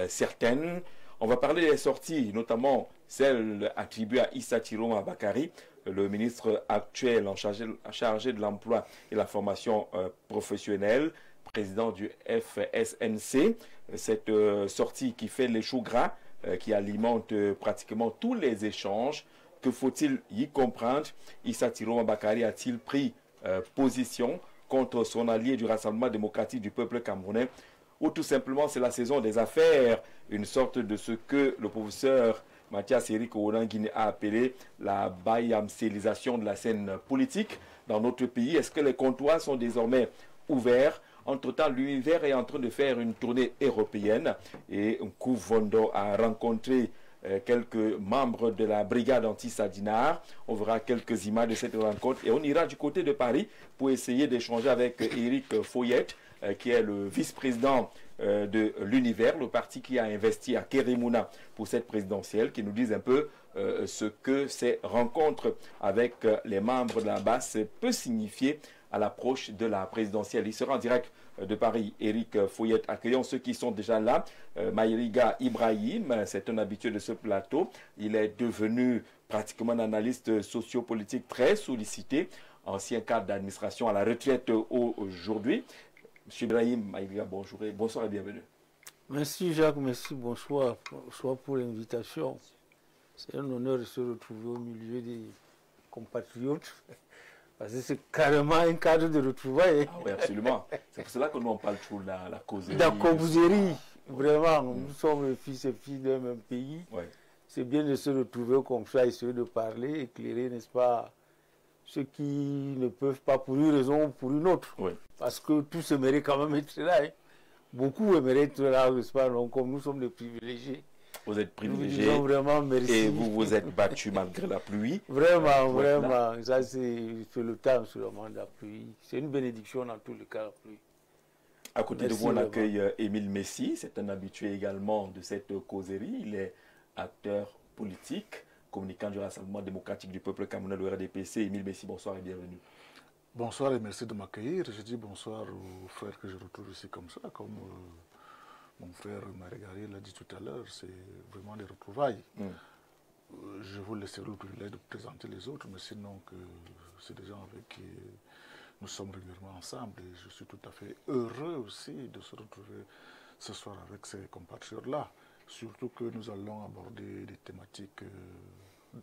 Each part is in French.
certaines. On va parler des sorties, notamment celle attribuée à Issa Chiroma Bakari, le ministre actuel chargé de l'emploi et la formation professionnelle, président du FSNC. Cette sortie qui fait les choux gras, qui alimente pratiquement tous les échanges. Que faut-il y comprendre? Issa Chiroma Bakari a-t-il pris position contre son allié du Rassemblement démocratique du peuple camerounais, ou tout simplement c'est la saison des affaires, une sorte de ce que le professeur Mathias Eric Ouranguine a appelé la bayamsélisation de la scène politique dans notre pays? Est-ce que les comptoirs sont désormais ouverts? Entre-temps, l'univers est en train de faire une tournée européenne et Nkou-Vondo a rencontré quelques membres de la brigade anti-Sadinar. On verra quelques images de cette rencontre et on ira du côté de Paris pour essayer d'échanger avec Éric Foyette, qui est le vice-président de l'Univers, le parti qui a investi à Kérémouna pour cette présidentielle, qui nous dise un peu ce que ces rencontres avec les membres de la base peut signifier à l'approche de la présidentielle. Il sera en direct de Paris, Éric Foyette. Accueillons ceux qui sont déjà là. Maïriga Ibrahim, c'est un habitué de ce plateau. Il est devenu pratiquement un analyste sociopolitique très sollicité, ancien cadre d'administration à la retraite aujourd'hui. Monsieur Ibrahim Maïriga, bonsoir et bienvenue. Merci Jacques, merci, bonsoir pour l'invitation. C'est un honneur de se retrouver au milieu des compatriotes. Parce que c'est carrément un cadre de retrouvailles. Ah oui, absolument. C'est pour cela que nous on parle toujours de la causerie. La causerie, vraiment. Nous sommes les fils et filles d'un même pays. Ouais. C'est bien de se retrouver comme ça, essayer de parler, éclairer, n'est-ce pas, ceux qui ne peuvent pas pour une raison ou pour une autre. Ouais. Parce que tous aimeraient quand même être là. Hein. Beaucoup aimeraient être là, n'est-ce pas, donc, comme nous sommes des privilégiés. Vous êtes privilégiés. Nous vraiment merci. Et vous vous êtes battu malgré la pluie. Vraiment, vraiment. Ça, c'est le temps seulement de la pluie. C'est une bénédiction dans tous les cas, la pluie. À côté de vous, on accueille Émile Messi. C'est un habitué également de cette causerie. Il est acteur politique, communicant du Rassemblement démocratique du peuple camerounais, le RDPC. Émile Messi, bonsoir et bienvenue. Bonsoir et merci de m'accueillir. Je dis bonsoir aux frères que je retrouve ici comme ça, comme mon frère Marie-Gary l'a dit tout à l'heure, c'est vraiment des retrouvailles. Je vous laisserai le privilège de présenter les autres, mais sinon que c'est des gens avec qui nous sommes régulièrement ensemble et je suis tout à fait heureux aussi de se retrouver ce soir avec ces compatriotes-là. Surtout que nous allons aborder des thématiques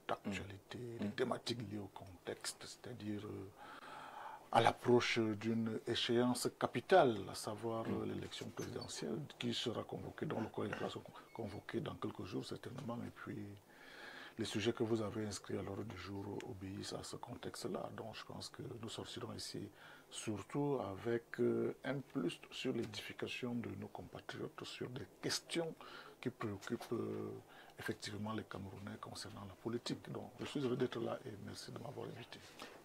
d'actualité, des thématiques liées au contexte, c'est-à-dire à l'approche d'une échéance capitale, à savoir l'élection présidentielle qui sera convoquée, dont le collège sera convoqué dans quelques jours certainement, et puis les sujets que vous avez inscrits à l'ordre du jour obéissent à ce contexte-là. Donc je pense que nous sortirons ici surtout avec un plus sur l'édification de nos compatriotes sur des questions qui préoccupent effectivement les Camerounais concernant la politique. Donc je suis heureux d'être là et merci de m'avoir invité.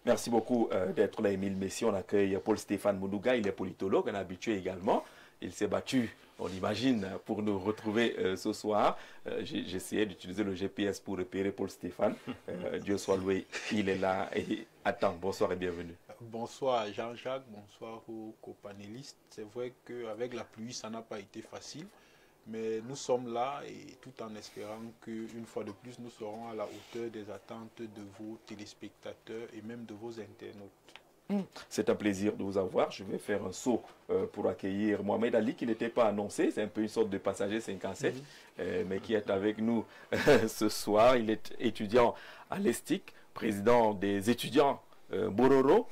Merci beaucoup d'être là, Émile Messi. On accueille Paul-Stéphane Mounouga, il est politologue, un habitué également. Il s'est battu, on l'imagine, pour nous retrouver ce soir. J'ai essayé d'utiliser le GPS pour repérer Paul-Stéphane. Dieu soit loué, il est là et attend. Bonsoir et bienvenue. Bonsoir Jean-Jacques, bonsoir aux copanélistes. C'est vrai qu'avec la pluie, ça n'a pas été facile. Mais nous sommes là et tout en espérant qu'une fois de plus, nous serons à la hauteur des attentes de vos téléspectateurs et même de vos internautes. C'est un plaisir de vous avoir. Je vais faire un saut pour accueillir Mohamed Ali, qui n'était pas annoncé. C'est un peu une sorte de passager 57, mais qui est avec nous ce soir. Il est étudiant à l'ESTIC, président des étudiants Bororo,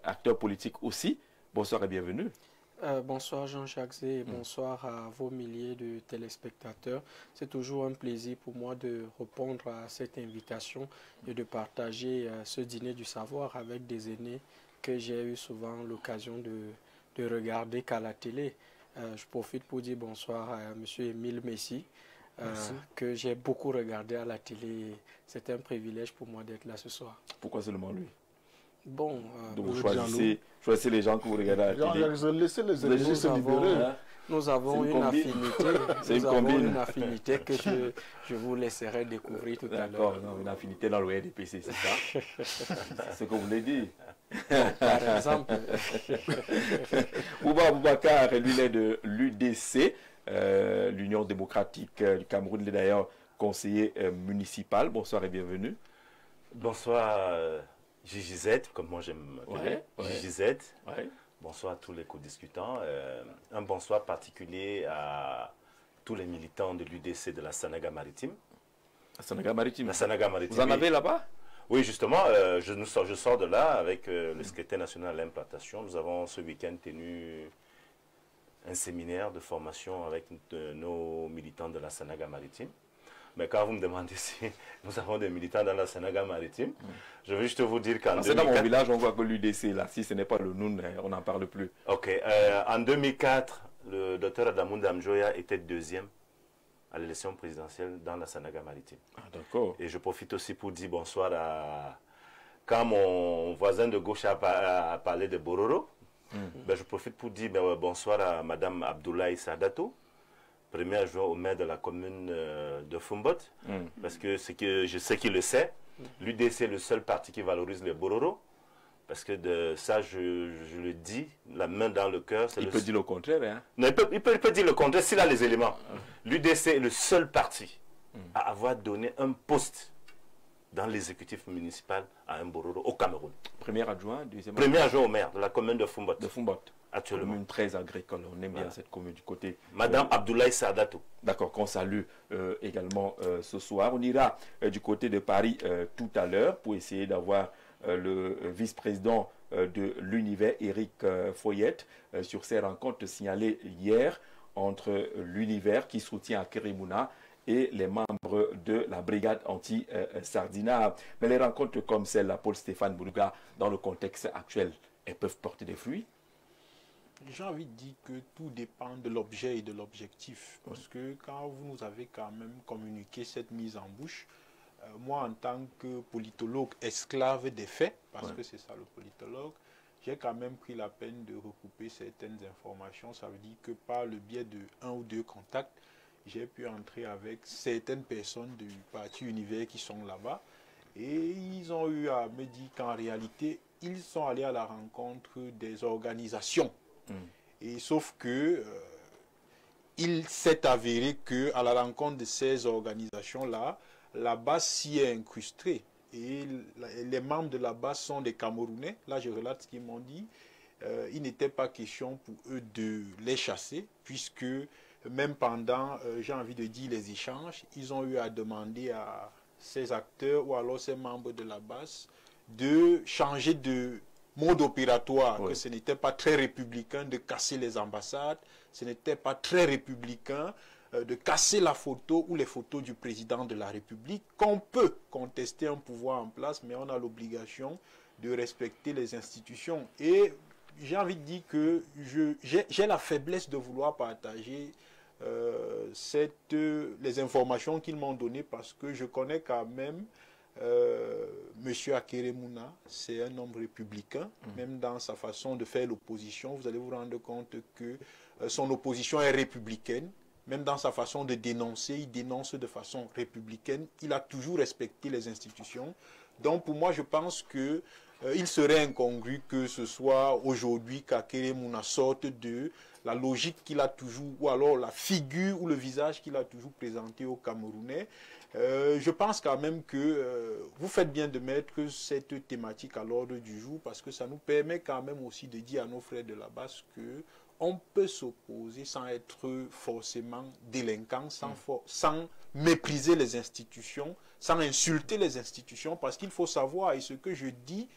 acteur politique aussi. Bonsoir et bienvenue. Bonsoir Jean-Jacques Zé et bonsoir à vos milliers de téléspectateurs. C'est toujours un plaisir pour moi de répondre à cette invitation et de partager ce dîner du savoir avec des aînés que j'ai eu souvent l'occasion de regarder qu'à la télé. Je profite pour dire bonsoir à M. Émile Messi, que j'ai beaucoup regardé à la télé. C'est un privilège pour moi d'être là ce soir. Pourquoi seulement lui? Bon, donc vous choisissez les gens que vous regardez à la télé. Laissez les énergies se libérer. Nous avons une affinité. Nous avons une affinité que je vous laisserai découvrir tout à l'heure. D'accord, une affinité dans le RDPC, c'est ça? C'est ce que vous voulez dire. Par exemple. Bouba Boubacar, lui, il est de l'UDC, l'Union démocratique du Cameroun. Il est d'ailleurs conseiller municipal. Bonsoir et bienvenue. Bonsoir, JJZ, comme moi j'aime m'appeler. JJZ. Ouais. Bonsoir à tous les co-discutants. Un bonsoir particulier à tous les militants de l'UDC de la Sanaga Maritime. La Sanaga Maritime. La Sanaga Maritime. Vous en avez là-bas? Oui, justement, je sors de là avec le secrétaire national à l'implantation. Nous avons ce week-end tenu un séminaire de formation avec nos militants de la Sanaga Maritime. Mais quand vous me demandez si nous avons des militants dans la Sanaga Maritime, je veux juste vous dire qu'en 2004... Dans mon village, on voit que l'UDC, là, si ce n'est pas le Noun, on n'en parle plus. Ok. En 2004, le docteur Adamou Damjoya était deuxième à l'élection présidentielle dans la Sanaga Maritime. Ah, d'accord. Et je profite aussi pour dire bonsoir à... Quand mon voisin de gauche a parlé de Bororo, ben je profite pour dire bonsoir à Madame Abdoulaye Sadato, premier adjoint au maire de la commune de Fumbot, parce que je sais qu'il le sait, l'UDC est le seul parti qui valorise les Bororo, parce que de ça, je le dis, la main dans le cœur. Il peut dire le contraire, hein? Non, il peut dire le contraire s'il a les éléments. L'UDC est le seul parti à avoir donné un poste dans l'exécutif municipal à un Bororo au Cameroun. Premier adjoint, deuxième Premier adjoint au maire de la commune de Fumbot. De Fumbot. Actuellement. Commune très agricole, on aime bien cette commune du côté. Madame Abdoulaye Sadato. D'accord, qu'on salue également ce soir. On ira du côté de Paris tout à l'heure pour essayer d'avoir le vice-président de l'Univers, Eric Foyette, sur ces rencontres signalées hier entre l'Univers qui soutient Akeremouna et les membres de la brigade anti-Sardina. Mais les rencontres comme celle-là, Paul-Stéphane Boulouga, dans le contexte actuel, elles peuvent porter des fruits? J'ai envie de dire que tout dépend de l'objet et de l'objectif. Parce que quand vous nous avez quand même communiqué cette mise en bouche, moi en tant que politologue esclave des faits, parce que c'est ça le politologue, j'ai quand même pris la peine de recouper certaines informations. Ça veut dire que par le biais de 1 ou 2 contacts, j'ai pu entrer avec certaines personnes du parti Univers qui sont là-bas. Et ils ont eu à me dire qu'en réalité, ils sont allés à la rencontre des organisations. Et sauf que il s'est avéré que à la rencontre de ces organisations-là, la base s'y est incrustée. Et les membres de la base sont des Camerounais. Là, je relate ce qu'ils m'ont dit. Il n'était pas question pour eux de les chasser, puisque même pendant, j'ai envie de dire, les échanges, ils ont eu à demander à ces acteurs ou alors ces membres de la base de changer de mode opératoire, que ce n'était pas très républicain de casser les ambassades, ce n'était pas très républicain de casser la photo ou les photos du président de la République, qu'on peut contester un pouvoir en place, mais on a l'obligation de respecter les institutions. Et j'ai envie de dire que j'ai la faiblesse de vouloir partager les informations qu'ils m'ont données, parce que je connais quand même Monsieur Akeremouna, c'est un homme républicain, même dans sa façon de faire l'opposition. Vous allez vous rendre compte que son opposition est républicaine. Même dans sa façon de dénoncer, il dénonce de façon républicaine. Il a toujours respecté les institutions. Donc pour moi, je pense que il serait incongru que ce soit aujourd'hui qu'Akeremouna sorte de la logique qu'il a toujours, ou alors la figure ou le visage qu'il a toujours présenté aux Camerounais. Je pense quand même que vous faites bien de mettre cette thématique à l'ordre du jour, parce que ça nous permet quand même aussi de dire à nos frères de la base que on peut s'opposer sans être forcément délinquant, sans mépriser les institutions, sans insulter les institutions, parce qu'il faut savoir, et ce que je dis,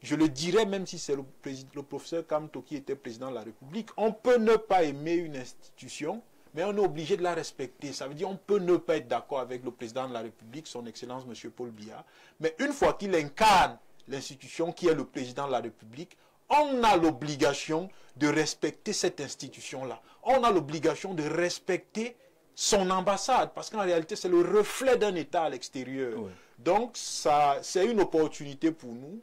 je le dirais même si c'est le professeur Kamto qui était président de la République, on peut ne pas aimer une institution, mais on est obligé de la respecter. Ça veut dire qu'on peut ne pas être d'accord avec le président de la République, son Excellence M. Paul Biya, mais une fois qu'il incarne l'institution qui est le président de la République, on a l'obligation de respecter cette institution-là. On a l'obligation de respecter son ambassade, parce qu'en réalité, c'est le reflet d'un État à l'extérieur. Oui. Donc, c'est une opportunité pour nous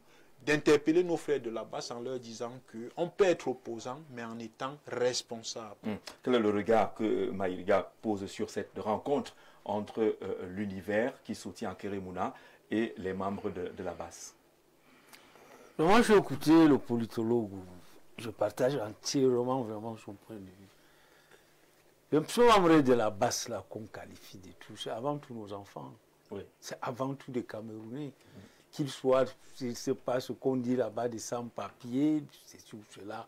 d'interpeller nos frères de la base en leur disant qu'on peut être opposant, mais en étant responsable. Quel est le regard que Maïga pose sur cette rencontre entre l'univers qui soutient Keremouna et les membres de la base? Moi, j'ai écouté le politologue. Je partage entièrement vraiment son point de vue. Le membre de la base là qu'on qualifie de tout, c'est avant tout nos enfants. Oui. C'est avant tout des Camerounais. Qu'ils soient, je ne sais pas ce qu'on dit là-bas, des sans-papiers, c'est tout cela.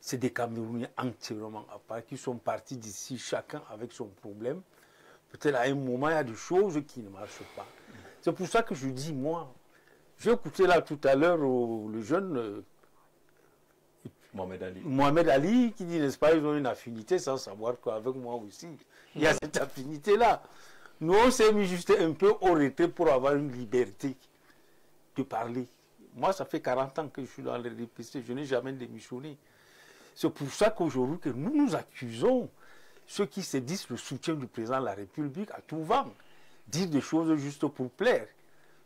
C'est des Camerounais entièrement à part, qui sont partis d'ici, chacun avec son problème. Peut-être à un moment, il y a des choses qui ne marchent pas. C'est pour ça que je dis, moi, j'ai écouté là tout à l'heure le jeune Mohamed Ali qui dit, n'est-ce pas, ils ont une affinité sans savoir qu'avec moi aussi, il y a cette affinité-là. Nous, on s'est mis juste un peu au retrait pour avoir une liberté de parler. Moi, ça fait 40 ans que je suis dans le RDPC, je n'ai jamais démissionné. C'est pour ça qu'aujourd'hui, que nous nous accusons ceux qui se disent le soutien du président de la République à tout vent, dire des choses juste pour plaire.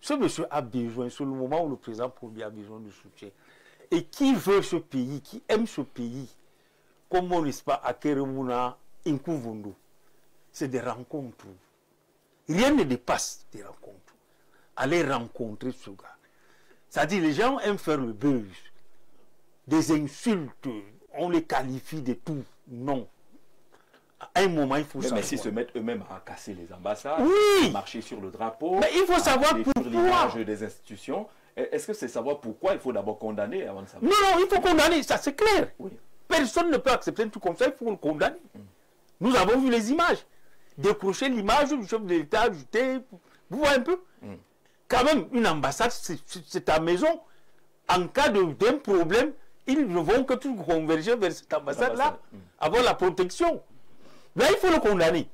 Ce monsieur a besoin, c'est le moment où le président Paul Biya a besoin de soutien. Et qui veut ce pays, qui aime ce pays, comme on n'est pas à Keremouna, Inkuvondo, c'est des rencontres. Rien ne dépasse des rencontres. Aller rencontrer ce gars. C'est-à-dire, les gens aiment faire le buzz. Des insultes, on les qualifie de tout. Non. À un moment, il faut savoir. Mais s'ils se mettent eux-mêmes à casser les ambassades, oui, à marcher sur le drapeau, mais il faut savoir pourquoi. L'image des institutions, est-ce que c'est savoir pourquoi il faut d'abord condamner avant de savoir? Non, il faut condamner, ça c'est clair. Oui. Personne ne peut accepter un truc comme ça, il faut le condamner. Nous avons vu les images. Décrocher l'image du chef de l'État, ajouter, vous voyez un peu. Quand même, une ambassade, c'est ta maison. En cas d'un problème, ils ne vont que tout converger vers cette ambassade-là, avoir la protection. Là, il faut le condamner.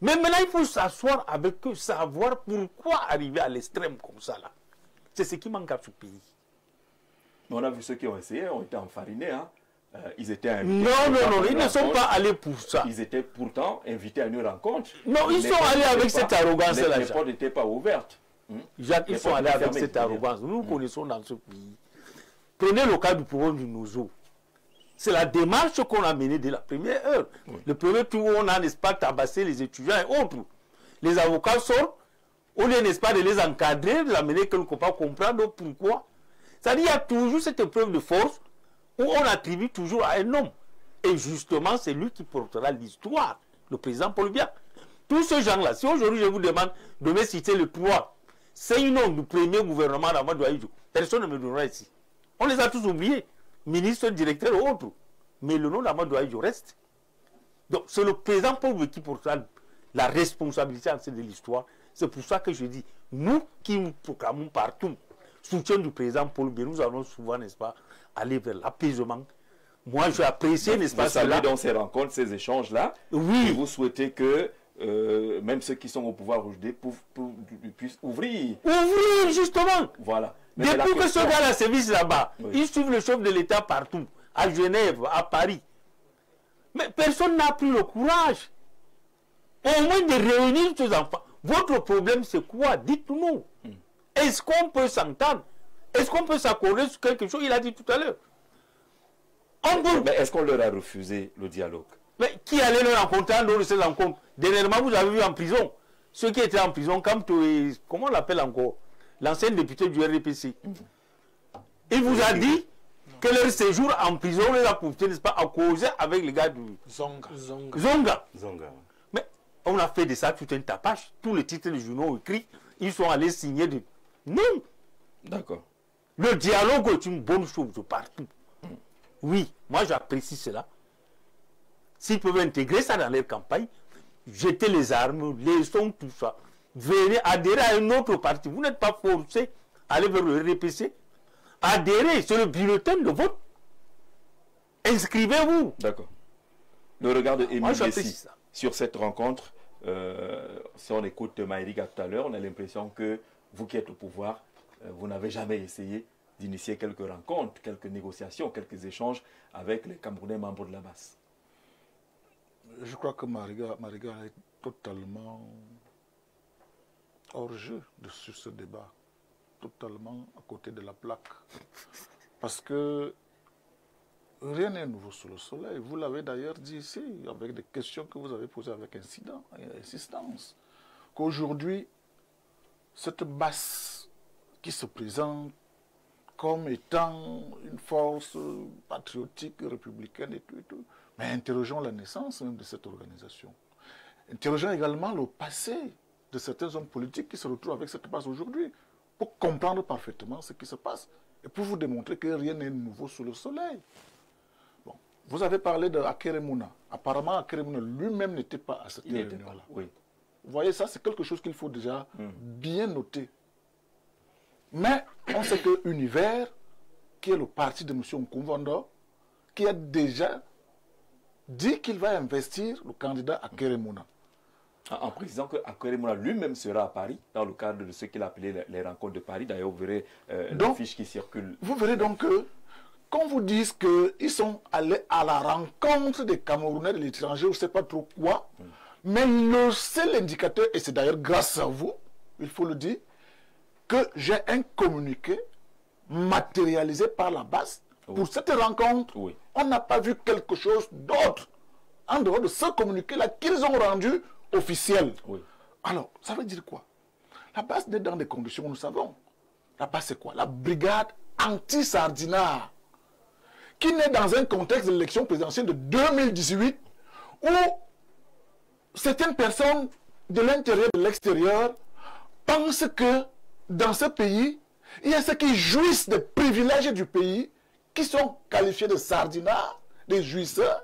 Mais maintenant, il faut s'asseoir avec eux, savoir pourquoi arriver à l'extrême comme ça, là. C'est ce qui manque à ce pays. On a vu ceux qui ont essayé, ont été enfarinés. Hein. Ils étaient invités. Non, ils ne sont pas allés pour ça. Ils étaient pourtant invités à une rencontre. Non, ils sont allés avec cette arrogance-là. Les portes n'étaient pas ouvertes. Jacques, ils sont allés avec cette arrogance. Nous connaissons dans ce pays. Prenez le cas du problème du Nozo. C'est la démarche qu'on a menée dès la première heure. Le premier tour où on a, n'est-ce pas, tabassé les étudiants et autres. Les avocats sortent, au lieu, n'est-ce pas, de les encadrer, de l'amener quelque part, comprendre pourquoi. C'est-à-dire qu'il y a toujours cette épreuve de force où on attribue toujours à un homme. Et justement, c'est lui qui portera l'histoire, le président Paul Biya. Tous ces gens-là, si aujourd'hui je vous demande de me citer le 3, c'est un nom du premier gouvernement d'Amadou Ahidjo, personne ne me donnera ici. On les a tous oubliés, ministre, directeur ou autres. Mais le nom d'Amadou Ahidjo reste. Donc c'est le président Paul Biya qui portera la responsabilité de l'histoire. C'est pour ça que je dis, nous qui nous proclamons partout, soutien du président Paul Biya, nous allons souvent, n'est-ce pas, aller vers l'apaisement. Moi, j'ai apprécié, n'est-ce pas, cela. Vous saluez dans ces rencontres, ces échanges-là. Oui. Et vous souhaitez que même ceux qui sont au pouvoir aujourd'hui puissent ouvrir. Ouvrir, justement. Voilà. Depuis que ce gars-là sévisse là-bas, ils suivent le chef de l'État partout, à Genève, à Paris. Mais personne n'a pris le courage, au moins de réunir tous les enfants. Votre problème, c'est quoi? Dites-nous. Est-ce qu'on peut s'entendre? Est-ce qu'on peut s'accorder sur quelque chose? Il a dit tout à l'heure. Mais est-ce qu'on leur a refusé le dialogue? Mais qui allait le rencontrer lors de ces rencontres? Dernièrement, vous avez vu en prison, ceux qui étaient en prison, comment on l'appelle encore? L'ancien député du RDPC. Il vous a dit que leur séjour en prison les a poussés, n'est-ce pas, à causer avec les gars du Zonga. Mais on a fait de ça tout un tapage. Tous les titres des journaux écrits, ils sont allés signer de... Non. D'accord. Le dialogue est une bonne chose partout. Oui, moi j'apprécie cela. S'ils peuvent intégrer ça dans leur campagne, jeter les armes, les sons, tout ça. Venez adhérer à un autre parti. Vous n'êtes pas forcé à aller vers le RDPC. Adhérez, c'est le bulletin de vote. Inscrivez-vous. D'accord. Le regard de Émile Bessi ça. Sur cette rencontre, si on écoute Maïriga tout à l'heure, on a l'impression que vous qui êtes au pouvoir, vous n'avez jamais essayé d'initier quelques rencontres, quelques négociations, quelques échanges avec les Camerounais membres de la base. Je crois que Maïriga est totalement hors jeu sur ce débat. totalement à côté de la plaque. Parce que rien n'est nouveau sous le soleil. Vous l'avez d'ailleurs dit ici, avec des questions que vous avez posées avec insistance. Qu'aujourd'hui, cette base qui se présente comme étant une force patriotique, républicaine et tout. Mais interrogeons la naissance même de cette organisation. Interrogeons également le passé de certains hommes politiques qui se retrouvent avec cette base aujourd'hui, pour comprendre parfaitement ce qui se passe et pour vous démontrer que rien n'est nouveau sous le soleil. Bon. Vous avez parlé de Akeremouna. Apparemment, Akeremouna lui-même n'était pas à cette réunion-là. Oui. Vous voyez, ça, c'est quelque chose qu'il faut déjà bien noter. Mais on sait que Univers, qui est le parti de M. Nkoumvando, qui a déjà dit qu'il va investir le candidat Akeremouna. En précisant que Akeremouna lui-même sera à Paris, dans le cadre de ce qu'il appelait les rencontres de Paris. D'ailleurs, vous verrez l'affiche qui circule. Vous verrez donc que, quand vous dites qu'ils sont allés à la rencontre des Camerounais de l'étranger, je ne sais pas trop quoi, mais le seul indicateur, et c'est d'ailleurs grâce à vous, il faut le dire, que j'ai un communiqué matérialisé par la base. Pour cette rencontre, on n'a pas vu quelque chose d'autre en dehors de ce communiqué-là qu'ils ont rendu officiel. Alors, ça veut dire quoi? La base n'est dans des conditions, nous savons. La base, c'est quoi? La brigade anti-Sardinat, qui naît dans un contexte de l'élection présidentielle de 2018, où certaines personnes de l'intérieur et de l'extérieur pensent que dans ce pays, il y a ceux qui jouissent des privilèges du pays, qui sont qualifiés de sardinats, des jouisseurs,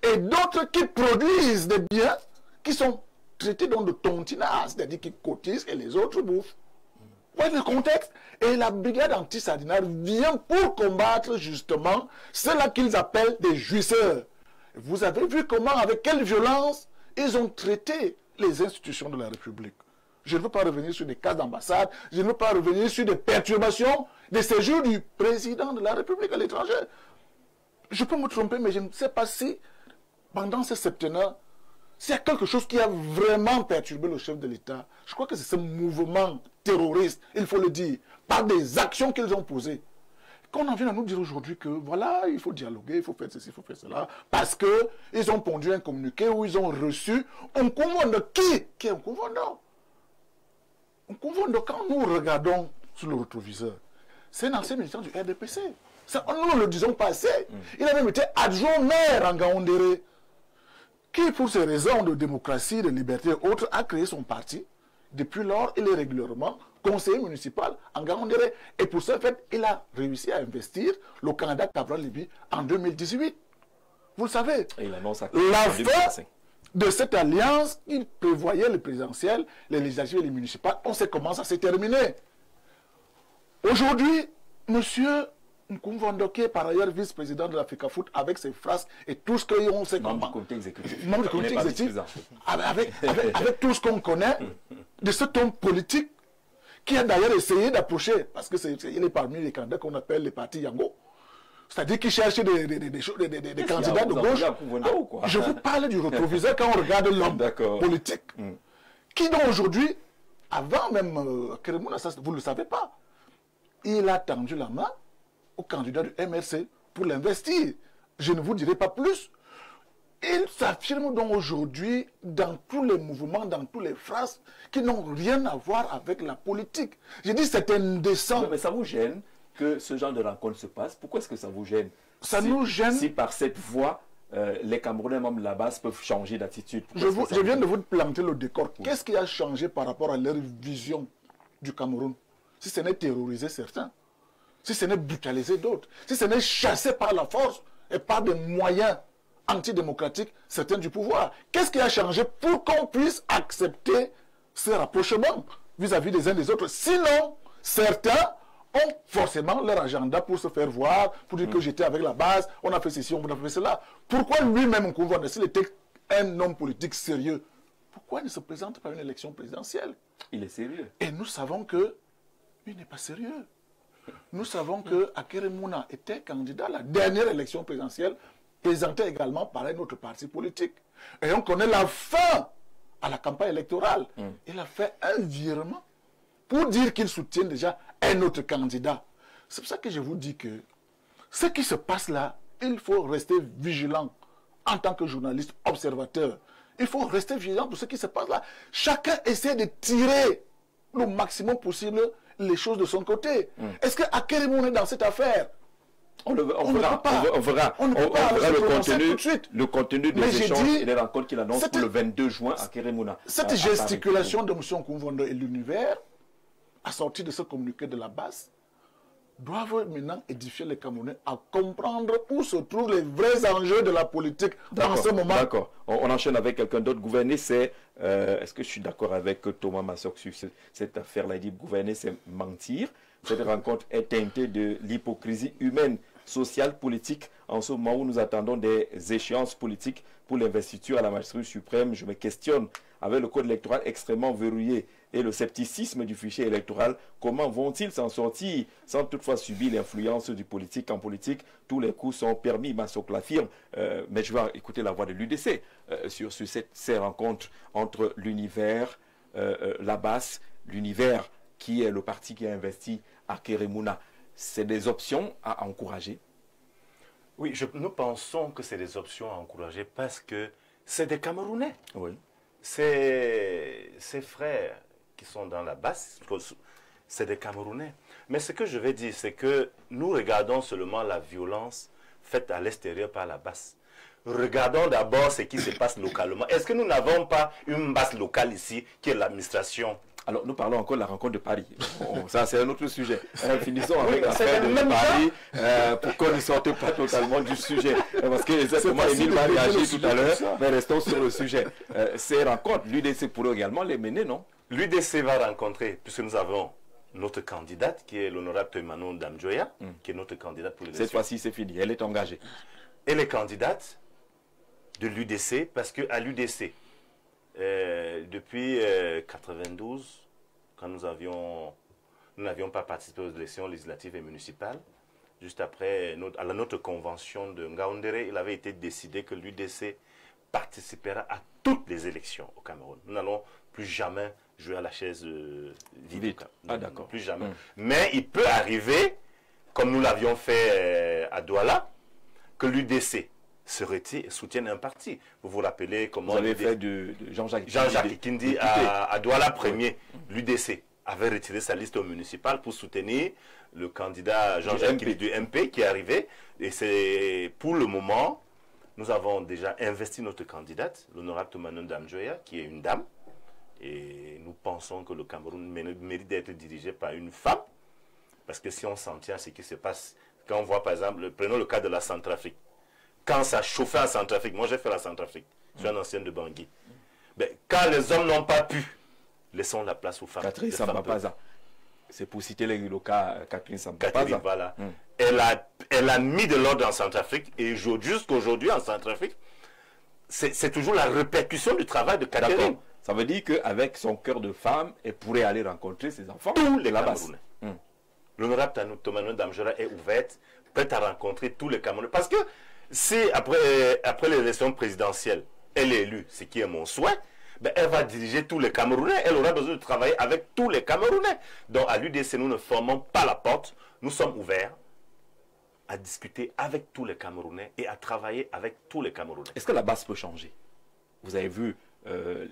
et d'autres qui produisent des biens qui sont traités donc de tontinats, c'est-à-dire qui cotisent et les autres bouffent. Vous voyez le contexte? Et la brigade anti-sardinat vient pour combattre justement ceux-là qu'ils appellent des jouisseurs. Vous avez vu comment, avec quelle violence, ils ont traité les institutions de la République. Je ne veux pas revenir sur des cas d'ambassade, je ne veux pas revenir sur des perturbations des séjours du président de la République à l'étranger. Je peux me tromper, mais je ne sais pas si, pendant ce septennat, s'il y a quelque chose qui a vraiment perturbé le chef de l'État. Je crois que c'est ce mouvement terroriste, il faut le dire, par des actions qu'ils ont posées. Qu'on en vient à nous dire aujourd'hui que, voilà, il faut dialoguer, il faut faire ceci, il faut faire cela, parce qu'ils ont pondu un communiqué où ils ont reçu un Nkoumvando. Qui est un Nkoumvando? Nkoumvando, quand nous regardons sur le rétroviseur, c'est un ancien militant du RDPC. Ça, nous ne le disons pas assez. Il a même été adjoint maire en Gaoundéré, qui, pour ces raisons de démocratie, de liberté et autres, a créé son parti. Depuis lors, il est régulièrement conseiller municipal en Gaoundéré. Et pour ce fait, il a réussi à investir le Canada Cabral Libye en 2018. Vous le savez. Et il annonce la fin de cette alliance, il prévoyait le présidentiel, les législatives et les municipales. On sait comment ça s'est terminé. Aujourd'hui, monsieur Nkoumvando, qui est par ailleurs vice-président de l'Africa Foot, avec ses phrases et tout ce qu'on sait. Membre du comité exécutif. Membre du comité exécutif. Avec tout ce qu'on connaît de cet homme politique qui a d'ailleurs essayé d'approcher, parce qu'il est parmi les candidats qu'on appelle les partis Yango. C'est-à-dire qu'il cherche des candidats de gauche. Je vous parle du rétroviseur quand on regarde l'homme politique. Qui donc aujourd'hui, avant même Keremouna, vous ne le savez pas, il a tendu la main au candidat du MRC pour l'investir. Je ne vous dirai pas plus. Il s'affirme donc aujourd'hui dans tous les mouvements, dans toutes les phrases qui n'ont rien à voir avec la politique. J'ai dit c'est indécent. Mais ça vous gêne que ce genre de rencontre se passe? Pourquoi est-ce que ça vous gêne? Ça nous gêne. Si par cette voie, les Camerounais, même la base, peuvent changer d'attitude. Je viens de vous planter le décor. Oui. Qu'est-ce qui a changé par rapport à leur vision du Cameroun? Si ce n'est terroriser certains, si ce n'est brutaliser d'autres, si ce n'est chasser par la force et par des moyens antidémocratiques certains du pouvoir. Qu'est-ce qui a changé pour qu'on puisse accepter ce rapprochement vis-à-vis des uns des autres? Sinon, certains ont forcément leur agenda pour se faire voir, pour dire que j'étais avec la base, on a fait ceci, on a fait cela. Pourquoi lui-même, Nkoumvando, s'il était un homme politique sérieux, pourquoi il ne se présente pas à une élection présidentielle? Il est sérieux. Et nous savons que il n'est pas sérieux. Nous savons que Akeremouna était candidat à la dernière élection présidentielle, présenté également par un autre parti politique. Et on connaît la fin à la campagne électorale. Il a fait un virement pour dire qu'ils soutiennent déjà un autre candidat. C'est pour ça que je vous dis que ce qui se passe là, il faut rester vigilant en tant que journaliste observateur. Il faut rester vigilant pour ce qui se passe là. Chacun essaie de tirer le maximum possible les choses de son côté. Est-ce qu'à Kérémouna est dans cette affaire? On verra le contenu des échanges et des rencontres qu'il annonce pour le 22 juin à Kérémouna. Cette gesticulation de M. Nkoumvondo et l'univers, assortie de ce communiqué de la base, doivent maintenant édifier les Camerounais à comprendre où se trouvent les vrais enjeux de la politique en ce moment. D'accord. On enchaîne avec quelqu'un d'autre. Gouverner, c'est... Est-ce que je suis d'accord avec Thomas Massok sur cette affaire-là? Il dit gouverner, c'est mentir. Cette rencontre est teintée de l'hypocrisie humaine, sociale, politique. En ce moment où nous attendons des échéances politiques pour l'investiture à la magistrature suprême, je me questionne, avec le code électoral extrêmement verrouillé et le scepticisme du fichier électoral, comment vont-ils s'en sortir sans toutefois subir l'influence du politique? En politique, tous les coups sont permis, Massok l'affirme, mais je vais écouter la voix de l'UDC sur ces rencontres entre l'univers, la base, l'univers qui est le parti qui a investi à Kérémouna. C'est des options à encourager? Oui, nous pensons que c'est des options à encourager parce que c'est des Camerounais. Oui. Ces frères qui sont dans la base, c'est des Camerounais. Mais ce que je vais dire, c'est que nous regardons seulement la violence faite à l'extérieur par la base. Regardons d'abord ce qui se passe localement. Est-ce que nous n'avons pas une base locale ici qui est l'administration? Alors, nous parlons encore de la rencontre de Paris. Bon, ça, c'est un autre sujet. Finissons avec l'affaire de même Paris pour qu'on ne sorte pas totalement du sujet. Parce que exactement, Émile va réagir tout à l'heure, mais restons sur le sujet. Ces rencontres, l'UDC pourrait également les mener, non? L'UDC va rencontrer, puisque nous avons notre candidate, qui est l'honorable Emmanuel Damjoya, qui est notre candidate pour l'élection. Cette fois-ci, c'est fini. Elle est engagée. Elle est candidate de l'UDC, parce qu'à l'UDC, depuis 92, quand nous n'avions pas participé aux élections législatives et municipales, juste après notre convention de Ngaoundéré, il avait été décidé que l'UDC participera à toutes les élections au Cameroun. Nous n'allons plus jamais jouer à la chaise vide. Ah, d'accord. Plus jamais. Mais il peut arriver, comme nous l'avions fait à Douala, que l'UDC se retire et soutienne un parti. Vous vous rappelez comment... Vous avez fait de Jean-Jacques Kindi à Douala premier. l'UDC avait retiré sa liste au municipal pour soutenir le candidat Jean-Jacques Kindi du MP qui est arrivé. Et c'est pour le moment, nous avons déjà investi notre candidate, l'honorable Emmanuel Damjoya, qui est une dame. Et nous pensons que le Cameroun mérite d'être dirigé par une femme. Parce que si on s'en tient à ce qui se passe, quand on voit par exemple, prenons le cas de la Centrafrique. Quand ça chauffait en Centrafrique, moi j'ai fait la Centrafrique, je suis un ancien de Bangui. Ben, quand les hommes n'ont pas pu, laissons la place aux femmes. Catherine Samba-Paza, c'est pour citer le cas Catherine Samba-Paza. Voilà. Elle a mis de l'ordre en Centrafrique et jusqu'aujourd'hui en Centrafrique, c'est toujours la répercussion du travail de Catherine. Ça veut dire qu'avec son cœur de femme, elle pourrait aller rencontrer ses enfants. Tous les Camerounais. L'honorable Emmanuel Damjoya est ouverte, prête à rencontrer tous les Camerounais. Parce que si après l'élection présidentielle, elle est élue, ce qui est mon souhait, ben elle va diriger tous les Camerounais. Elle aura besoin de travailler avec tous les Camerounais. Donc à l'UDC, nous ne fermons pas la porte. Nous sommes ouverts à discuter avec tous les Camerounais et à travailler avec tous les Camerounais. Est-ce que la base peut changer? Vous avez vu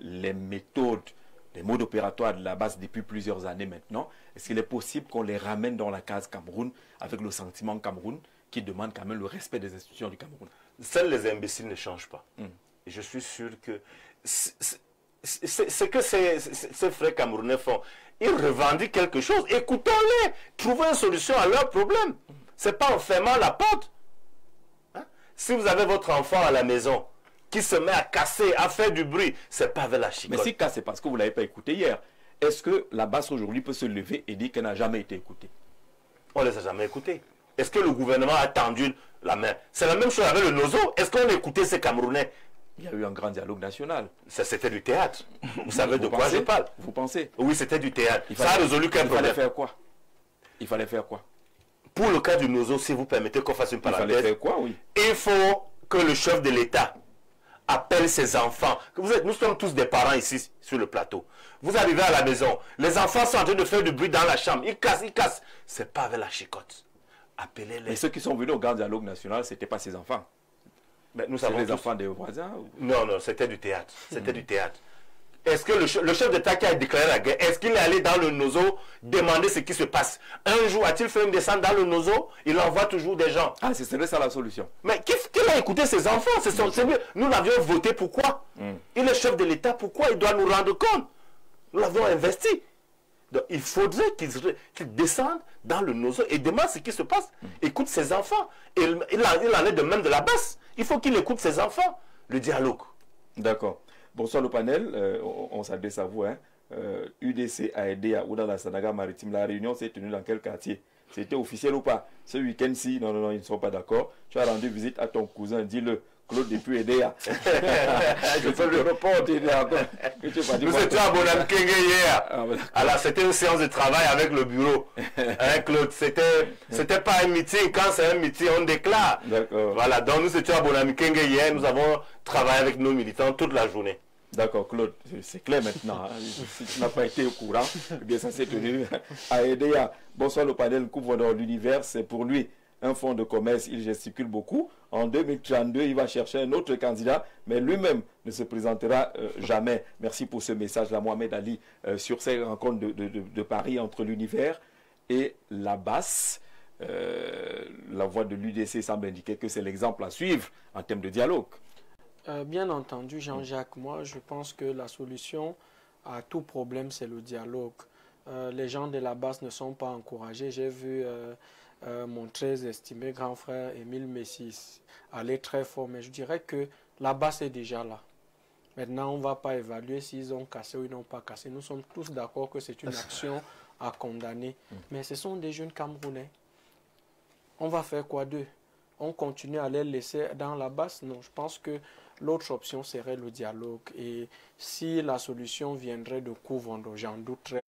les méthodes, les modes opératoires de la base depuis plusieurs années maintenant. Est-ce qu'il est possible qu'on les ramène dans la case Cameroun avec le sentiment Cameroun qui demande quand même le respect des institutions du Cameroun? Seuls les imbéciles ne changent pas. Et je suis sûr que ce que ces frères camerounais font, ils revendiquent quelque chose. Écoutons-les, trouvons une solution à leurs problèmes. Ce n'est pas en fermant la porte. Hein? Si vous avez votre enfant à la maison qui se met à casser, à faire du bruit, ce n'est pas avec la chicotte. Mais si casse, c'est parce que vous ne l'avez pas écouté hier. Est-ce que la base aujourd'hui peut se lever et dire qu'elle n'a jamais été écoutée? On ne les a jamais écoutés. Est-ce que le gouvernement a tendu la main? C'est la même chose avec le Nozo. Est-ce qu'on a écouté ces Camerounais? Il y a eu un grand dialogue national. Ça, c'était du théâtre. Vous savez de quoi je parle? Vous pensez? Oui, c'était du théâtre. Ça a résolu quel problème? Il fallait faire quoi? Il fallait faire quoi? Pour le cas du Nozo, si vous permettez qu'on fasse une parenthèse. Il fallait faire quoi, oui? Il faut que le chef de l'État appelle ses enfants. Nous sommes tous des parents ici sur le plateau. Vous arrivez à la maison, les enfants sont en train de faire du bruit dans la chambre, ils cassent. C'est pas avec la chicotte. Appelez-les. Mais ceux qui sont venus au Grand Dialogue National, ce n'étaient pas ses enfants. Mais nous C'est savons les tous. enfants des voisins ou... Non, c'était du théâtre. C'était du théâtre. Est-ce que le chef d'État qui a déclaré la guerre, est-ce qu'il est allé dans le Nozo demander ce qui se passe? Un jour, a-t-il fait une descente dans le Nozo? Il envoie toujours des gens. Ah, ce serait ça la solution. Mais qu'il a écouté ses enfants? Nous l'avions voté, pourquoi? Il est chef de l'État, pourquoi il doit nous rendre compte? Nous l'avons investi. Donc, il faudrait qu'il descende dans le Nozo et demande ce qui se passe. Écoute ses enfants. Il en est de même de la basse. Il faut qu'il écoute ses enfants. Le dialogue. D'accord. Bonsoir le panel. On s'adresse à vous. Hein. UDC a aidé à Ouda la Sanaga Maritime. La réunion s'est tenue dans quel quartier? C'était officiel ou pas? Ce week-end-ci, non, ils ne sont pas d'accord. Tu as rendu visite à ton cousin, dis-le. Claude depuis Edea. Je peux le répondre. Nous étions à Bonam Kenge hier. Alors c'était une séance de travail avec le bureau. Hein, Claude, c'était pas un meeting. Quand c'est un meeting, on déclare. Voilà, donc nous étions à Bonam Kenge hier. Nous avons travaillé avec nos militants toute la journée. D'accord, Claude, c'est clair maintenant. Hein. Si tu n'as pas été au courant, eh bien ça s'est tenu à Edea. Bonsoir le panel, couvre dans l'univers, c'est pour lui. Un fonds de commerce, il gesticule beaucoup. En 2032, il va chercher un autre candidat, mais lui-même ne se présentera jamais. Merci pour ce message-là, Mohamed Ali, sur ces rencontres de Paris entre l'univers et la basse. La voix de l'UDC semble indiquer que c'est l'exemple à suivre en termes de dialogue. Bien entendu, Jean-Jacques, moi je pense que la solution à tout problème, c'est le dialogue. Les gens de la basse ne sont pas encouragés. J'ai vu... mon très estimé grand frère Émile Messis aller très fort, mais je dirais que la base est déjà là. Maintenant, on ne va pas évaluer s'ils ont cassé ou ils n'ont pas cassé. Nous sommes tous d'accord que c'est une action à condamner. Mais ce sont des jeunes Camerounais. On va faire quoi d'eux? On continue à les laisser dans la base? Non, je pense que l'autre option serait le dialogue. Et si la solution viendrait de Kouvando, j'en douterais.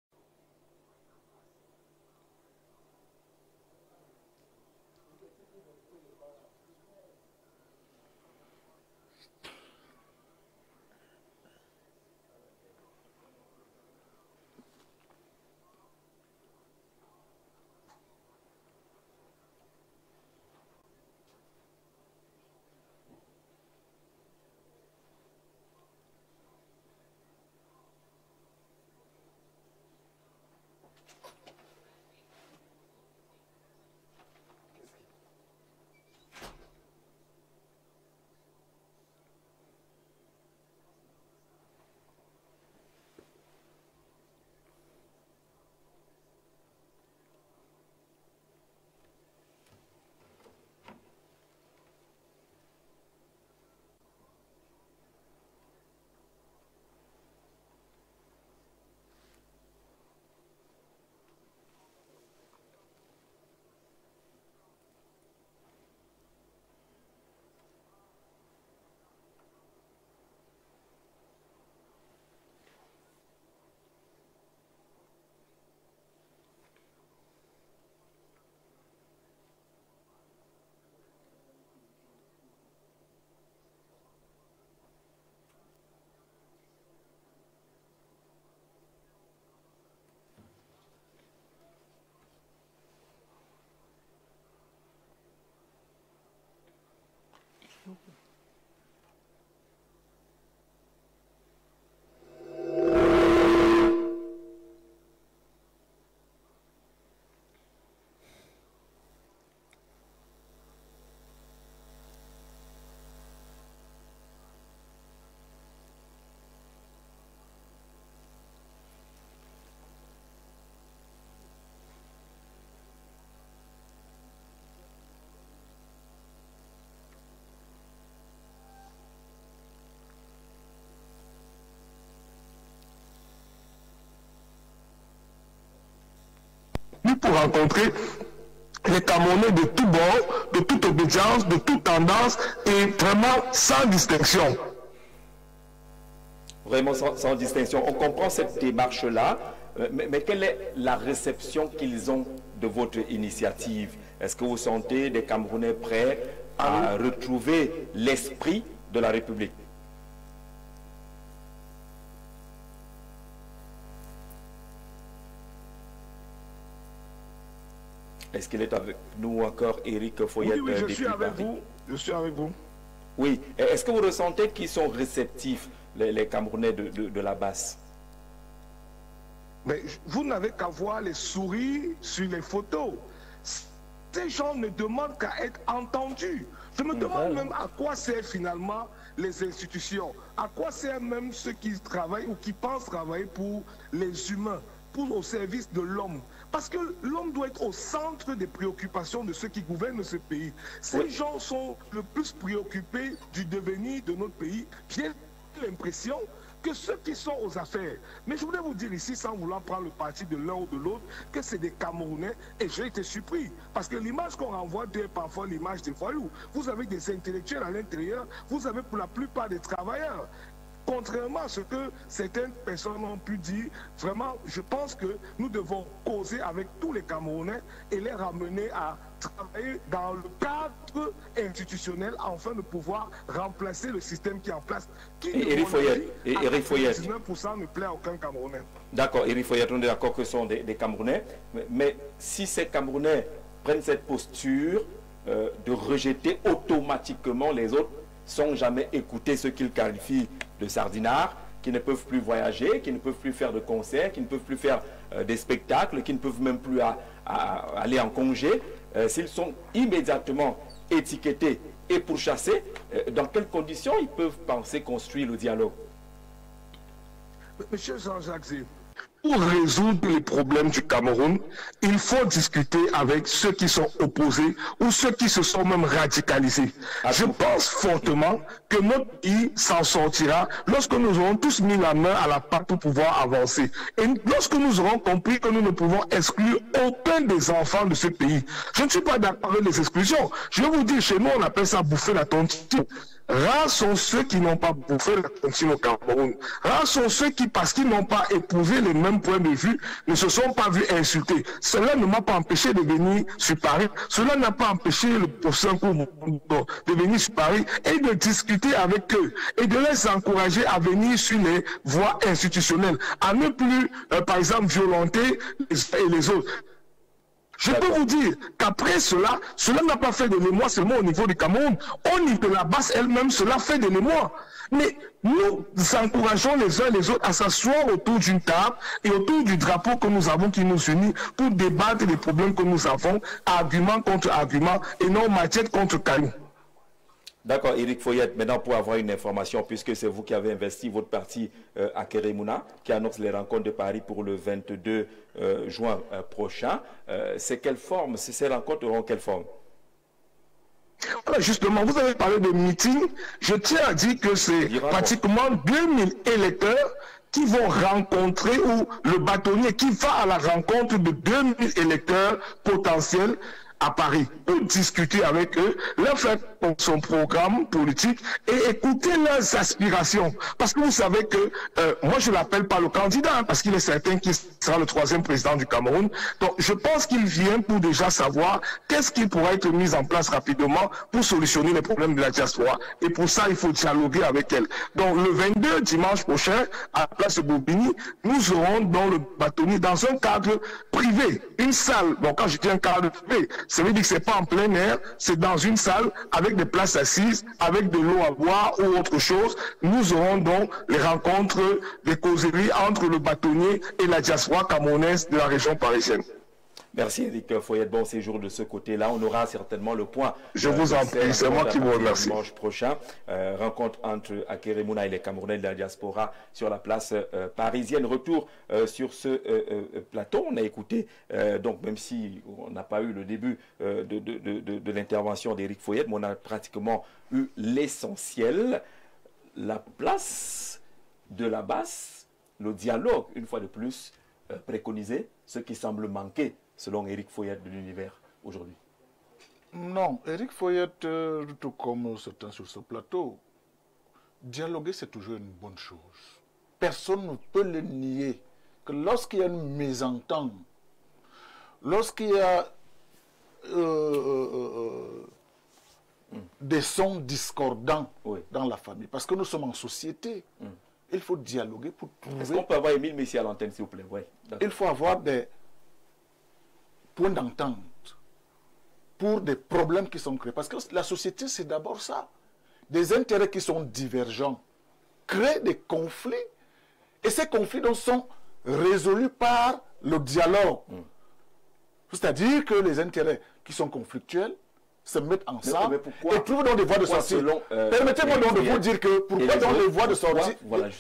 Pour rencontrer les Camerounais de tout bord, de toute obédience, de toute tendance et vraiment sans distinction. Vraiment sans distinction. On comprend cette démarche-là, mais quelle est la réception qu'ils ont de votre initiative? Est-ce que vous sentez des Camerounais prêts à retrouver l'esprit de la République? Est-ce qu'il est avec nous encore, Éric Foyette? Oui, je suis avec vous. Je suis avec vous. Oui. Est-ce que vous ressentez qu'ils sont réceptifs, les Camerounais de la base? Mais vous n'avez qu'à voir les sourires sur les photos. Ces gens ne demandent qu'à être entendus. Je me demande même à quoi servent finalement les institutions. À quoi servent même ceux qui travaillent ou qui pensent travailler pour les humains, au service de l'homme. Parce que l'homme doit être au centre des préoccupations de ceux qui gouvernent ce pays. Ces gens sont le plus préoccupés du devenir de notre pays. J'ai l'impression que ceux qui sont aux affaires, mais je voulais vous dire ici, sans vouloir prendre le parti de l'un ou de l'autre, que c'est des Camerounais, et j'ai été surpris, parce que l'image qu'on renvoie est parfois l'image des voyous. Vous avez des intellectuels à l'intérieur, vous avez pour la plupart des travailleurs. Contrairement à ce que certaines personnes ont pu dire, vraiment, je pense que nous devons causer avec tous les Camerounais et les ramener à travailler dans le cadre institutionnel afin de pouvoir remplacer le système qui est en place. Éric Foyette, 19% ne plaît à aucun Camerounais. D'accord, Éric Foyette, on est d'accord que ce sont des Camerounais, mais si ces Camerounais prennent cette posture de rejeter automatiquement les autres, sans jamais écouter ce qu'ils qualifient de sardinards, qui ne peuvent plus voyager, qui ne peuvent plus faire de concerts, qui ne peuvent plus faire des spectacles, qui ne peuvent même plus aller en congé, s'ils sont immédiatement étiquetés et pourchassés, dans quelles conditions ils peuvent penser construire le dialogue? Monsieur Jean-Jacques Zé, Pour résoudre les problèmes du Cameroun, il faut discuter avec ceux qui sont opposés ou ceux qui se sont même radicalisés. Je pense fortement que notre pays s'en sortira lorsque nous aurons tous mis la main à la pâte pour pouvoir avancer. Et lorsque nous aurons compris que nous ne pouvons exclure aucun des enfants de ce pays. Je ne suis pas d'accord avec les exclusions. Je vais vous dire, chez nous, on appelle ça bouffer la tontine. Rares sont ceux qui n'ont pas bouffé la tontine au Cameroun. Rares sont ceux qui, parce qu'ils n'ont pas éprouvé les mêmes points de vue, ne se sont pas vus insultés. Cela ne m'a pas empêché de venir sur Paris. Cela n'a pas empêché le professeur de venir sur Paris et de discuter avec eux et de les encourager à venir sur les voies institutionnelles, à ne plus, par exemple, violenter les uns et les autres. Je peux vous dire qu'après cela, cela n'a pas fait de l'émoi seulement au niveau du Cameroun. Au niveau de la base elle-même, cela fait de l'émoi. Mais nous encourageons les uns les autres à s'asseoir autour d'une table et autour du drapeau que nous avons qui nous unit pour débattre des problèmes que nous avons, argument contre argument et non machette contre caillou. D'accord, Éric Foyette, maintenant pour avoir une information, puisque c'est vous qui avez investi votre parti à Kérémouna, qui annonce les rencontres de Paris pour le 22 juin prochain, c'est quelle forme? Ces rencontres auront quelle forme? Voilà, justement, vous avez parlé de meeting. Je tiens à dire que c'est pratiquement 2000 électeurs qui vont rencontrer, ou le bâtonnier qui va à la rencontre de 2000 électeurs potentiels à Paris pour discuter avec eux, leur faire son programme politique et écouter leurs aspirations. Parce que vous savez que, moi je ne l'appelle pas le candidat, parce qu'il est certain qu'il sera le 3e président du Cameroun. Donc je pense qu'il vient pour déjà savoir qu'est-ce qui pourrait être mis en place rapidement pour solutionner les problèmes de la diaspora. Et pour ça, il faut dialoguer avec elle. Donc le 22, dimanche prochain, à la place de Bobigny, nous aurons dans le bâtonnier, dans un cadre privé, une salle. Donc quand je dis un cadre privé, ça veut dire que ce n'est pas en plein air, c'est dans une salle avec des places assises, avec de l'eau à boire ou autre chose. Nous aurons donc les rencontres, les causeries entre le bâtonnier et la diaspora camerounaise de la région parisienne. Merci Éric Foyette, bon séjour de ce côté-là. On aura certainement le point. Je vous en prie, c'est moi qui vous remercie. Dimanche prochain, rencontre entre Akérémouna et les Camerounais de la diaspora sur la place parisienne. Retour sur ce plateau. On a écouté, donc même si on n'a pas eu le début de l'intervention d'Éric Foyette, mais on a pratiquement eu l'essentiel. La place de la base, le dialogue, une fois de plus, préconisé, ce qui semble manquer selon Éric Foyette de l'univers aujourd'hui. Non, Éric Foyette, tout comme certains sur ce plateau, dialoguer c'est toujours une bonne chose. Personne ne peut le nier que lorsqu'il y a une mésentente, lorsqu'il y a des sons discordants dans la famille, parce que nous sommes en société, il faut dialoguer pour trouver... Est-ce qu'on peut avoir Émile Messi à l'antenne, s'il vous plaît? Il faut avoir des points d'entente pour des problèmes qui sont créés. Parce que la société, c'est d'abord ça. Des intérêts qui sont divergents créent des conflits. Et ces conflits donc, sont résolus par le dialogue. C'est-à-dire que les intérêts qui sont conflictuels se mettent ensemble et trouvent donc des voies de sortie. Permettez-moi donc de vous dire que pourquoi dans les voies de sortie,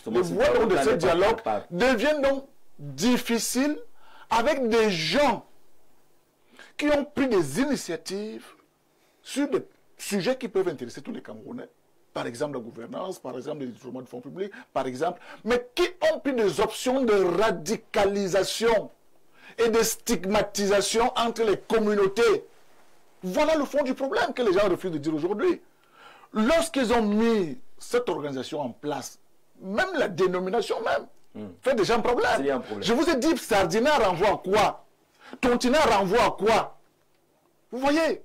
les voies donc de ce dialogue deviennent donc difficiles avec des gens qui ont pris des initiatives sur des sujets qui peuvent intéresser tous les Camerounais. Par exemple, la gouvernance, par exemple, les détournements de fonds publics, par exemple, mais qui ont pris des options de radicalisation et de stigmatisation entre les communautés. Voilà le fond du problème que les gens refusent de dire aujourd'hui. Lorsqu'ils ont mis cette organisation en place, même la dénomination même, fait déjà un problème. Je vous ai dit, Sardina renvoie à quoi? Tontina renvoie à quoi? Vous voyez?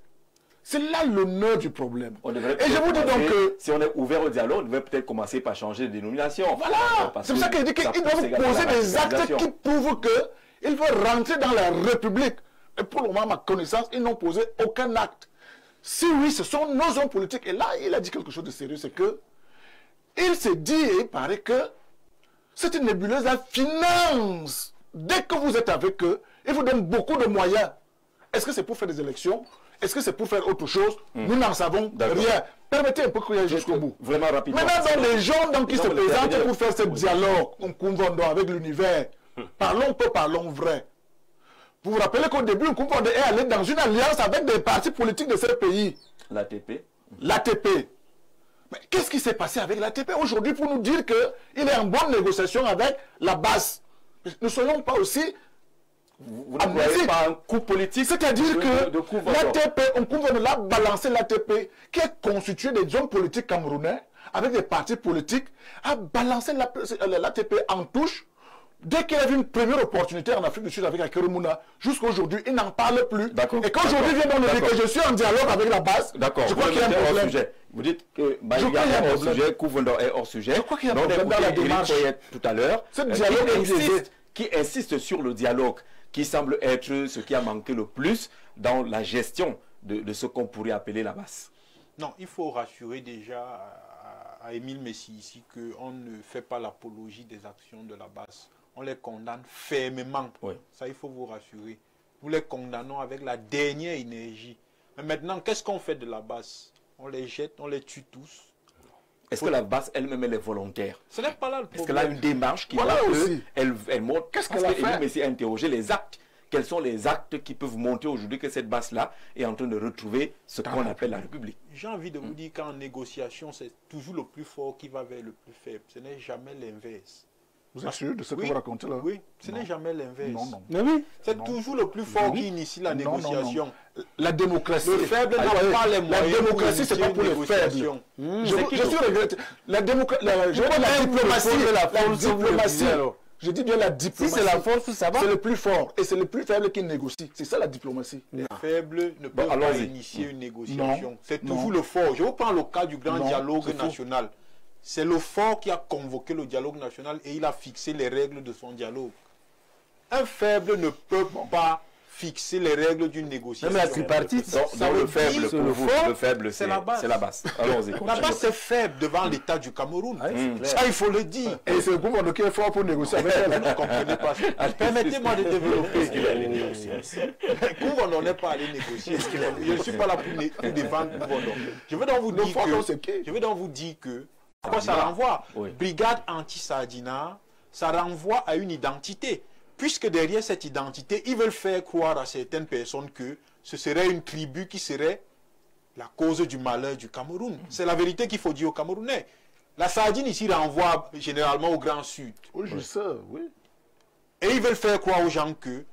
C'est là le nœud du problème. Et je vous dis donc que si on est ouvert au dialogue, on devrait peut-être commencer par changer de dénomination. Voilà. C'est pour ça que je dis qu'ils doivent poser des actes qui prouvent qu'ils veulent rentrer dans la République. Et pour le moment, à ma connaissance, ils n'ont posé aucun acte. Si oui, ce sont nos hommes politiques. Et là, il a dit quelque chose de sérieux, c'est que il s'est dit, et il paraît que cette nébuleuse la finance. Dès que vous êtes avec eux, ils vous donnent beaucoup de moyens. Est-ce que c'est pour faire des élections? Est-ce que c'est pour faire autre chose? Nous n'en savons rien. Permettez un peu qu'il y ait jusqu'au bout. Vraiment rapidement. Maintenant, les gens donc, qui se présentent pour faire ce dialogue, avec l'univers, parlons peu, parlons vrai. Vous vous rappelez qu'au début, Nkumvondo est allé dans une alliance avec des partis politiques de ce pays. L'ATP. L'ATP. Mais qu'est-ce qui s'est passé avec l'ATP aujourd'hui pour nous dire qu'il est en bonne négociation avec la base? Ne soyons pas aussi... Vous ne voyez pas un coup politique. C'est-à-dire que l'ATP, on l'a balancé l'ATP, qui est constitué des hommes politiques camerounais, avec des partis politiques, a balancé l'ATP en touche. Dès qu'il y a eu une première opportunité en Afrique du Sud avec Akeru Mouna, jusqu'à aujourd'hui, il n'en parle plus. Et quand aujourd'hui vient nous dire que je suis en dialogue avec la base, je crois qu'il y a un problème. Vous dites que Maïga est hors sujet, Nkumvondo est hors sujet. Je crois qu'il y a un problème dans la démarche. Tout à l'heure, qui insiste sur le dialogue, qui semble être ce qui a manqué le plus dans la gestion de ce qu'on pourrait appeler la base. Non, il faut rassurer déjà à Émile Messi ici qu'on ne fait pas l'apologie des actions de la base. On les condamne fermement. Oui. Ça, il faut vous rassurer. Nous les condamnons avec la dernière énergie. Mais maintenant, qu'est-ce qu'on fait de la base? On les jette, on les tue tous. Est-ce que la base elle-même elle est volontaire? Ce n'est pas là le problème. Est-ce qu'elle a une démarche qui voilà aussi. Elle montre? Qu'est-ce qu'elle a fait? Mais a interrogé les actes. Quels sont les actes qui peuvent montrer aujourd'hui que cette base-là est en train de retrouver ce qu'on appelle la République? J'ai envie de vous dire qu'en négociation, c'est toujours le plus fort qui va vers le plus faible. Ce n'est jamais l'inverse. Vous êtes sûr de ce que vous racontez là? Oui, ce n'est jamais l'inverse. Non, non. Mais oui. C'est toujours le plus fort qui initie la négociation. Non. La démocratie. Le faible n'a pas les moyens. La démocratie, c'est pas pour les faibles. Je suis regretté. La diplomatie. Je dis bien la diplomatie. Si c'est la force, ça va. C'est le plus fort. Et c'est le plus faible qui négocie. C'est ça la diplomatie. Les faibles ne peuvent pas initier une négociation. C'est toujours le fort. Je vous prends le cas du grand dialogue national. C'est le fort qui a convoqué le dialogue national et il a fixé les règles de son dialogue. Un faible ne peut pas fixer les règles d'une négociation. Même la tripartite, le faible, c'est la base. La base, c'est faible devant l'État du Cameroun. Ça, il faut le dire. Et c'est le gouvernement qui est fort pour négocier avec elle. Vous ne comprenez pas. Permettez-moi de développer. Kouvondo n'est pas allé négocier. Je ne suis pas là pour défendre Kouvondo. Je veux donc vous dire que à quoi ça renvoie? Brigade anti-Sardina, ça renvoie à une identité. Puisque derrière cette identité, ils veulent faire croire à certaines personnes que ce serait une tribu qui serait la cause du malheur du Cameroun. C'est la vérité qu'il faut dire aux Camerounais. La sardine ici renvoie généralement au Grand Sud. Oui, je sais, oui. Et ils veulent faire croire aux gens que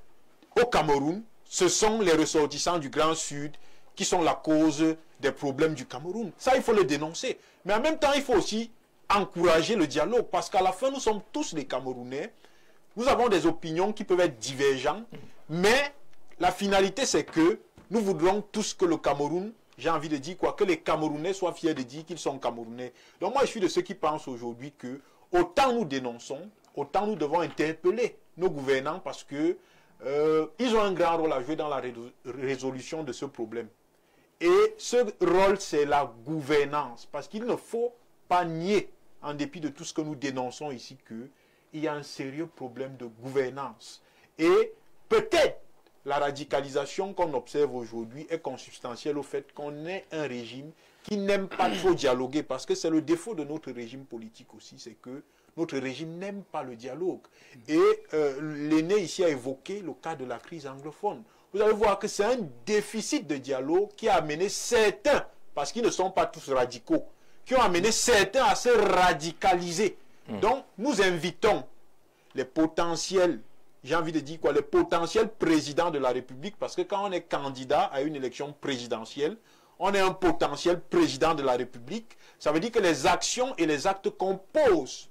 au Cameroun, ce sont les ressortissants du Grand Sud qui sont la cause des problèmes du Cameroun. Ça, il faut le dénoncer. Mais en même temps, il faut aussi encourager le dialogue. Parce qu'à la fin, nous sommes tous des Camerounais. Nous avons des opinions qui peuvent être divergentes. Mais la finalité, c'est que nous voudrons tous que le Cameroun, j'ai envie de dire quoi, que les Camerounais soient fiers de dire qu'ils sont Camerounais. Donc moi, je suis de ceux qui pensent aujourd'hui que autant nous dénonçons, autant nous devons interpeller nos gouvernants parce que ils ont un grand rôle à jouer dans la résolution de ce problème. Et ce rôle, c'est la gouvernance. Parce qu'il ne faut pas nier, en dépit de tout ce que nous dénonçons ici, qu'il y a un sérieux problème de gouvernance. Et peut-être la radicalisation qu'on observe aujourd'hui est consubstantielle au fait qu'on ait un régime qui n'aime pas trop dialoguer. Parce que c'est le défaut de notre régime politique aussi, c'est que notre régime n'aime pas le dialogue. Et l'aîné ici a évoqué le cas de la crise anglophone. Vous allez voir que c'est un déficit de dialogue qui a amené certains, parce qu'ils ne sont pas tous radicaux, qui ont amené certains à se radicaliser. Donc, nous invitons les potentiels, j'ai envie de dire quoi, les potentiels présidents de la République, parce que quand on est candidat à une élection présidentielle, on est un potentiel président de la République. Ça veut dire que les actions et les actes qu'on pose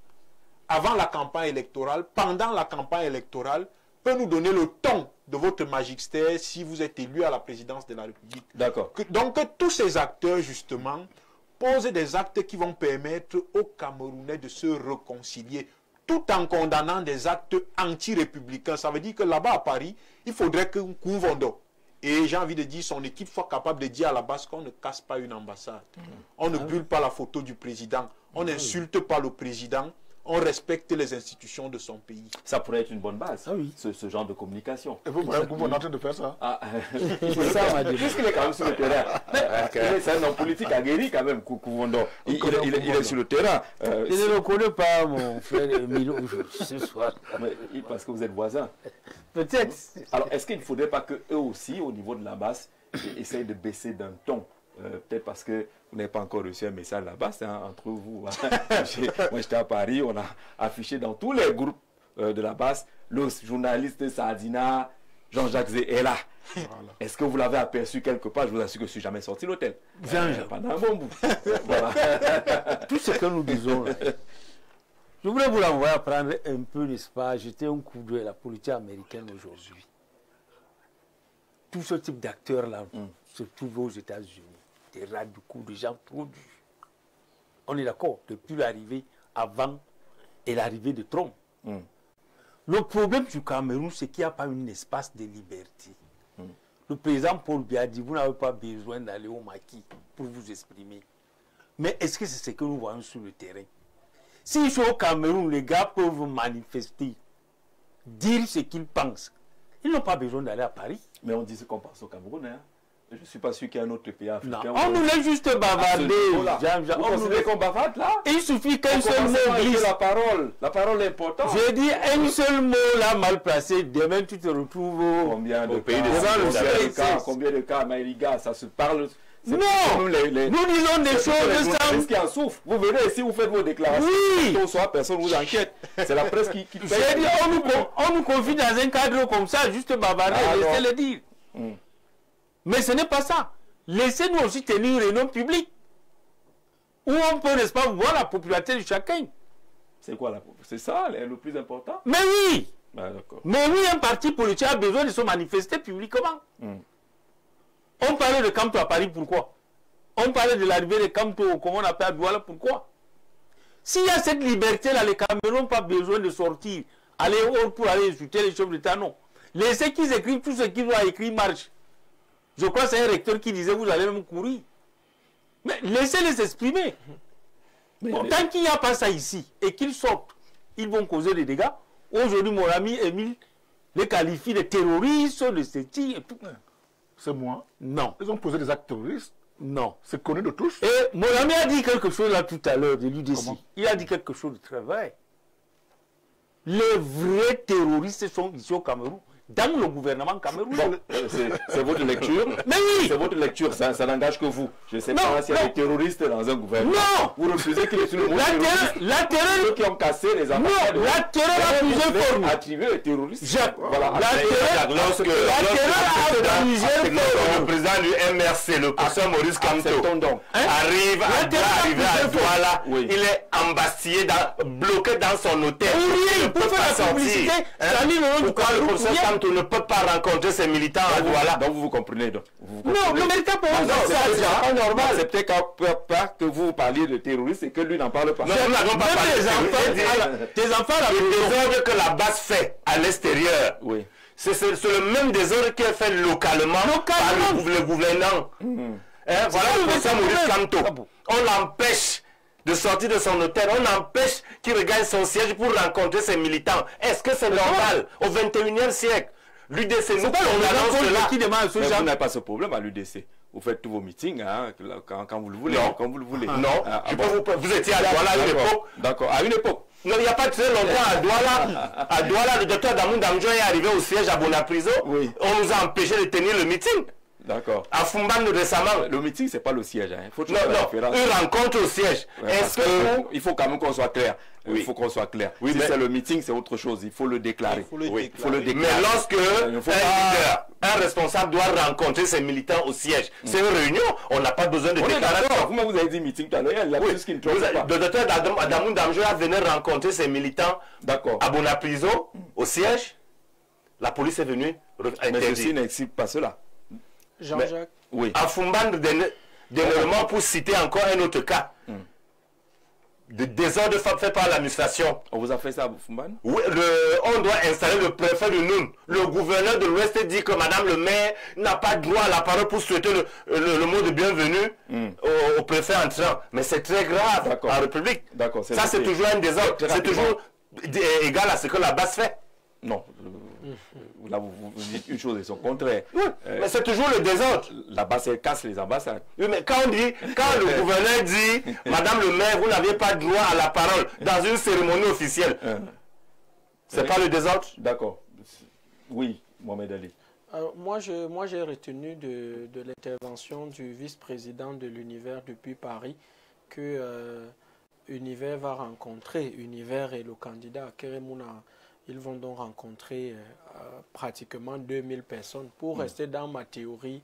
avant la campagne électorale, pendant la campagne électorale, peut nous donner le ton de votre magistère si vous êtes élu à la présidence de la République. D'accord. Donc que tous ces acteurs, justement, posent des actes qui vont permettre aux Camerounais de se réconcilier, tout en condamnant des actes anti-républicains. Ça veut dire que là-bas à Paris, il faudrait que Kouvondo, et j'ai envie de dire, son équipe soit capable de dire à la base qu'on ne casse pas une ambassade. On ne brûle pas la photo du président. On n'insulte pas le président. On respecte les institutions de son pays. Ça pourrait être une bonne base, Ah oui. ce genre de communication. Et vous êtes en train de faire ça? Ah, C'est ça, ma puisqu'il est quand même sur le terrain. C'est un homme politique aguerri quand même, Kouvondo. Il est sur le terrain. Je ne le connais pas, mon frère Emile, ce soir. Mais, parce que vous êtes voisins. Peut-être. Alors, est-ce qu'il ne faudrait pas qu'eux aussi, au niveau de la base, essayent de baisser d'un ton? Peut-être parce que vous n'avez pas encore reçu un message là-bas, c'est entre vous. Moi, j'étais à Paris, on a affiché dans tous les groupes de la base, le journaliste Sardina, Jean-Jacques Zé est là. Voilà. Est-ce que vous l'avez aperçu quelque part? Je vous assure que je ne suis jamais sorti de l'hôtel. Pendant un bon bout. Voilà. Tout ce que nous disons là, je voulais vous l'envoyer à prendre un peu, n'est-ce pas, jeter un coup d'œil à la politique américaine aujourd'hui. Tout ce type d'acteurs-là se trouvent aux États-Unis. Des radicaux, des gens trop durs. On est d'accord, depuis l'arrivée avant et l'arrivée de Trump. Le problème du Cameroun, c'est qu'il n'y a pas un espace de liberté. Le président Paul Biya dit, vous n'avez pas besoin d'aller au maquis pour vous exprimer. Mais est-ce que c'est ce que nous voyons sur le terrain? S'ils sont au Cameroun, les gars peuvent manifester, dire ce qu'ils pensent. Ils n'ont pas besoin d'aller à Paris. Mais on dit ce qu'on pense au Cameroun, hein. Je ne suis pas sûr qu'il y ait un autre pays africain. Non, on nous laisse juste bavarder. Vous considérez qu'on bavarde là? Il suffit qu'un seul mot glisse. La parole est importante. J'ai dit un seul mot là mal placé. Demain tu te retrouves combien de pays combien de cas, Maïriga, ça se parle. Non, nous disons des choses sans... qui en souffrent. Vous venez ici, vous faites vos déclarations. Oui. Personne ne vous enquête. C'est la presse qui paye. J'ai dit, on nous confie dans un cadre comme ça, juste bavarder, laissez-le dire. Mais ce n'est pas ça. Laissez-nous aussi tenir une réunion publique où on peut, n'est-ce pas, voir la popularité de chacun. C'est quoi la popularité? C'est ça le plus important? Mais oui. Ah, mais oui, un parti politique a besoin de se manifester publiquement. On parlait de Camto à Paris, pourquoi? On parlait de l'arrivée de Camto, comment on appelle à Douala, pourquoi? S'il y a cette liberté-là, les Camerounais n'ont pas besoin de sortir, aller pour aller insulter les chefs d'État, non. Laissez qu'ils écrivent tout ce qu'ils ont écrit marche. Je crois que c'est un recteur qui disait, vous allez même courir. Mais laissez-les s'exprimer. Tant qu'il n'y a pas ça ici, et qu'ils sortent, ils vont causer des dégâts. Aujourd'hui, mon ami Emile les qualifie de terroristes, de ceci et tout. C'est moi. Non. Ils ont posé des actes terroristes. Non. C'est connu de tous. Et mon ami a dit quelque chose là tout à l'heure de l'UDC. Il a dit quelque chose de très vrai. Les vrais terroristes sont ici au Cameroun. Dans le gouvernement camerounais. C'est votre lecture. Mais oui. C'est votre lecture, ça n'engage que vous. Je ne sais pas s'il y a des terroristes dans un gouvernement. Non. Vous refusez qu'il y ait sur le mot la terreur. Ceux qui ont cassé les ambassades. Non, la terreur a plusieurs formes. Attribuer les terroristes. Voilà. La terreur a plusieurs formes. Le président du MRC, le professeur Maurice Kamto, arrive à Douala. Il est embastillé, bloqué dans son hôtel. Oui, pour faire la publicité. Pourquoi le professeur on ne peut pas rencontrer ces militants à Douala? Donc vous comprenez. Non, le méritant pour vous, c'est pas normal. C'est peut-être pas que vous parliez de terroristes et que lui n'en parle pas. Non, nous n'avons pas parlé tes enfants, le désordre que la base fait à l'extérieur. Oui. C'est le même désordre qui est fait localement par le gouvernement. Voilà le président Maurice Kamto. On l'empêche de sortir de son hôtel. On empêche qu'il regagne son siège pour rencontrer ses militants. Est-ce que c'est normal au 21e siècle? L'UDC, nous condamnons cela. Qui demande ce genre? Vous n'avez pas ce problème à l'UDC. Vous faites tous vos meetings hein, quand vous le voulez. Non. Quand vous le voulez. Non. Vous étiez à Douala à une époque. D'accord. À une époque. Non, il n'y a pas très longtemps à Douala. À Douala, le docteur Damoun Damjo est arrivé au siège à Bonapriso. Oui. On nous a empêché de tenir le meeting. D'accord. À Fumban récemment. Le meeting, c'est pas le siège. Hein. Faut une rencontre au siège. Est-ce que il faut quand même qu'on soit clair. Oui. Il faut qu'on soit clair. Oui, si c'est le meeting, c'est autre chose. Il faut le déclarer. Il faut le déclarer. Mais lorsque un responsable doit rencontrer ses militants au siège, c'est une réunion, on n'a pas besoin de déclaration. Vous avez dit meeting tout à l'heure, il y a plus qu'une chose. Le docteur Damoun Damjo a venu rencontrer ses militants à Bonapriso, au siège. La police est venue interdire. Mais ceci n'explique pas cela. Jean-Jacques. Oui. À Fumban, dernièrement, pour citer encore un autre cas, de désordre fait par l'administration. On vous a fait ça à Fumban? Oui, on doit installer le préfet de Noun. Le gouverneur de l'Ouest dit que madame le maire n'a pas droit à la parole pour souhaiter le mot de bienvenue au préfet entrant. Mais c'est très grave en République. Ça, c'est toujours un désordre. C'est toujours égal à ce que la base fait. Non. Là, vous dites une chose et son contraire. Oui, mais c'est toujours le désordre. La base, elle casse les ambassades. Oui, mais quand le gouverneur dit, madame le maire, vous n'avez pas droit à la parole dans une cérémonie officielle, c'est pas le désordre? D'accord. Oui, Mohamed Ali. Moi, j'ai retenu de l'intervention du vice-président de l'Univers depuis Paris que Univers va rencontrer, Univers et le candidat Keremouna. Ils vont donc rencontrer pratiquement 2000 personnes. Pour rester dans ma théorie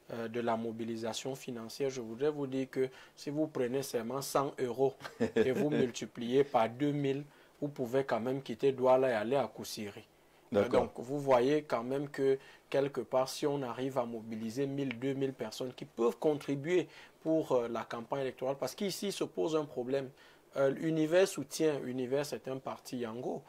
de la mobilisation financière, je voudrais vous dire que si vous prenez seulement 100 € et vous multipliez par 2000, vous pouvez quand même quitter Douala et aller à Koussiri. Donc vous voyez quand même que quelque part, si on arrive à mobiliser 1000, 2000 personnes qui peuvent contribuer pour la campagne électorale, parce qu'ici se pose un problème. Univers soutient, Univers c'est un parti Yango.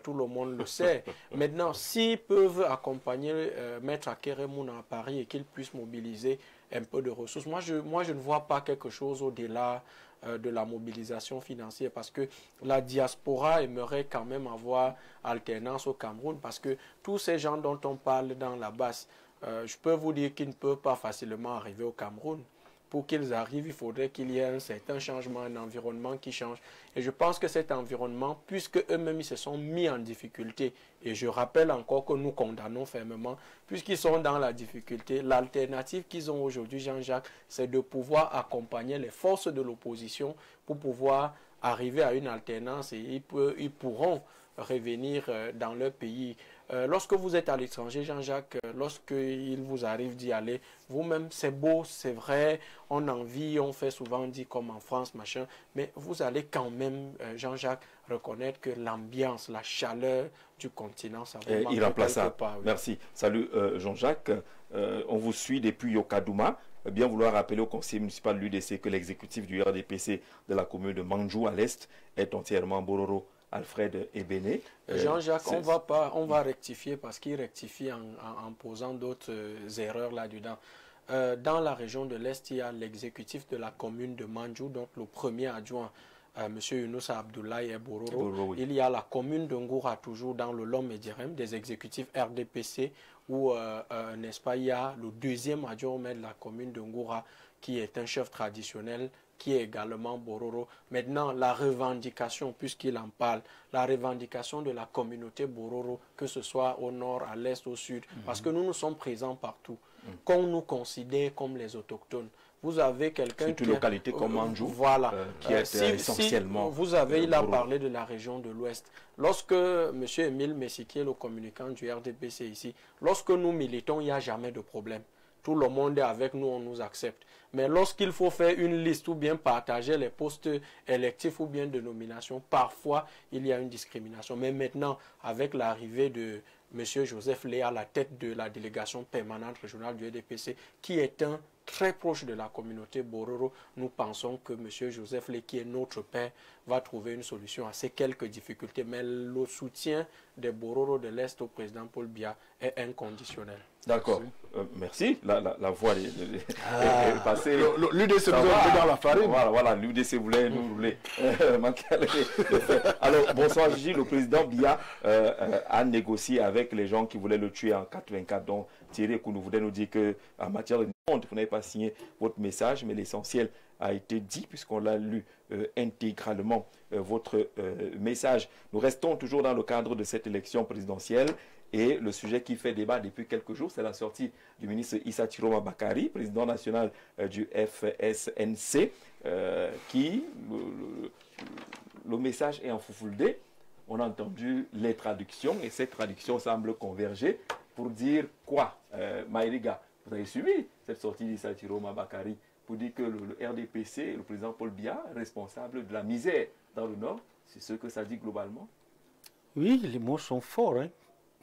Tout le monde le sait. Maintenant, s'ils peuvent accompagner Maître Akeremouna à Paris et qu'ils puissent mobiliser un peu de ressources, moi je ne vois pas quelque chose au-delà de la mobilisation financière parce que la diaspora aimerait quand même avoir alternance au Cameroun parce que tous ces gens dont on parle dans la base, je peux vous dire qu'ils ne peuvent pas facilement arriver au Cameroun. Pour qu'ils arrivent, il faudrait qu'il y ait un certain changement, un environnement qui change. Et je pense que cet environnement, puisque eux-mêmes ils se sont mis en difficulté, et je rappelle encore que nous condamnons fermement, puisqu'ils sont dans la difficulté, l'alternative qu'ils ont aujourd'hui, Jean-Jacques, c'est de pouvoir accompagner les forces de l'opposition pour pouvoir arriver à une alternance et ils pourront revenir dans leur pays. Lorsque vous êtes à l'étranger, Jean-Jacques, lorsqu'il vous arrive d'y aller, vous-même, c'est beau, c'est vrai, on en vit, on fait souvent, on dit comme en France, machin, mais vous allez quand même, Jean-Jacques, reconnaître que l'ambiance, la chaleur du continent, ça vous manque irremplaçable. Pas, oui. Merci. Salut Jean-Jacques, on vous suit depuis Yokadouma. Bien vouloir rappeler au conseil municipal de l'UDC que l'exécutif du RDPC de la commune de Manjou à l'Est est entièrement Bororo. Alfred Ebene. Jean-Jacques, on va rectifier parce qu'il rectifie en posant d'autres erreurs là-dedans. Dans la région de l'Est, il y a l'exécutif de la commune de Manjou, donc le premier adjoint, M. Younous Abdoulaye Bororo. Il y a la commune de Ngoura, toujours dans le Lom et Direm, des exécutifs RDPC, où, n'est-ce pas, il y a le deuxième adjoint au maire de la commune de Ngoura, qui est un chef traditionnel, qui est également Bororo. Maintenant, la revendication, puisqu'il en parle, la revendication de la communauté Bororo, que ce soit au nord, à l'est, au sud, parce que nous sommes présents partout, qu'on nous considère comme les autochtones. Vous avez quelqu'un qui... une localité comme Manjou, voilà, qui est essentiellement... vous avez, il a parlé de la région de l'Ouest. Lorsque M. Émile Messiquier, le communicant du RDPC ici, lorsque nous militons, il n'y a jamais de problème. Tout le monde est avec nous, on nous accepte. Mais lorsqu'il faut faire une liste ou bien partager les postes électifs ou bien de nomination, parfois il y a une discrimination. Mais maintenant, avec l'arrivée de M. Joseph Lé à la tête de la délégation permanente régionale du RDPC, qui est un très proche de la communauté Bororo. Nous pensons que M. Joseph Lé, qui est notre père, va trouver une solution à ces quelques difficultés. Mais le soutien des Bororo de l'Est au président Paul Biya est inconditionnel. D'accord. Merci. La voix est passée. L'UDC nous a dans la farine. Voilà, l'UDC voulait nous rouler. Alors, bonsoir Gigi. Le président Biya a négocié avec les gens qui voulaient le tuer en 84. Donc, Thierry Kounou voulait nous dire qu'en matière de compte, vous n'avez pas signé votre message, mais l'essentiel a été dit puisqu'on l'a lu intégralement, votre message. Nous restons toujours dans le cadre de cette élection présidentielle. Et le sujet qui fait débat depuis quelques jours, c'est la sortie du ministre Issa Chiroma Bakari, président national du FSNC, qui, le message est en foufoulde. On a entendu les traductions et ces traductions semblent converger pour dire quoi Maïriga, vous avez suivi cette sortie d'Issa Chiroma Bakari pour dire que le RDPC, le président Paul Biya, responsable de la misère dans le Nord. C'est ce que ça dit globalement? Oui, les mots sont forts, hein.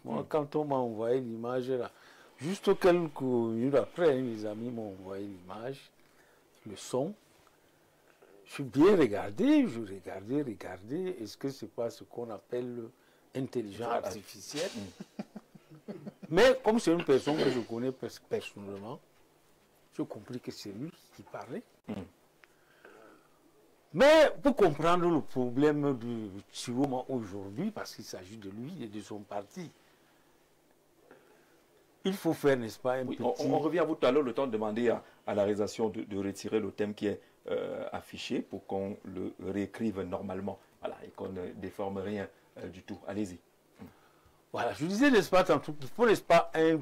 Moi, quand on m'a envoyé l'image, là, juste quelques minutes après, mes amis m'ont envoyé l'image, le son. Je suis bien regardé, je regardais, est-ce que c'est pas ce qu'on appelle l'intelligence artificielle? Mais comme c'est une personne que je connais personnellement, j'ai compris que c'est lui qui parlait. Mais pour comprendre le problème de Chiroma aujourd'hui, parce qu'il s'agit de lui et de son parti, il faut faire, n'est-ce pas, un petit... On revient à vous tout à l'heure, le temps de demander à la réalisation de retirer le thème qui est affiché pour qu'on le réécrive normalement, voilà, et qu'on ne déforme rien du tout. Allez-y. Voilà, je disais, n'est-ce pas, tantôt, qu'il faut, n'est-ce pas, un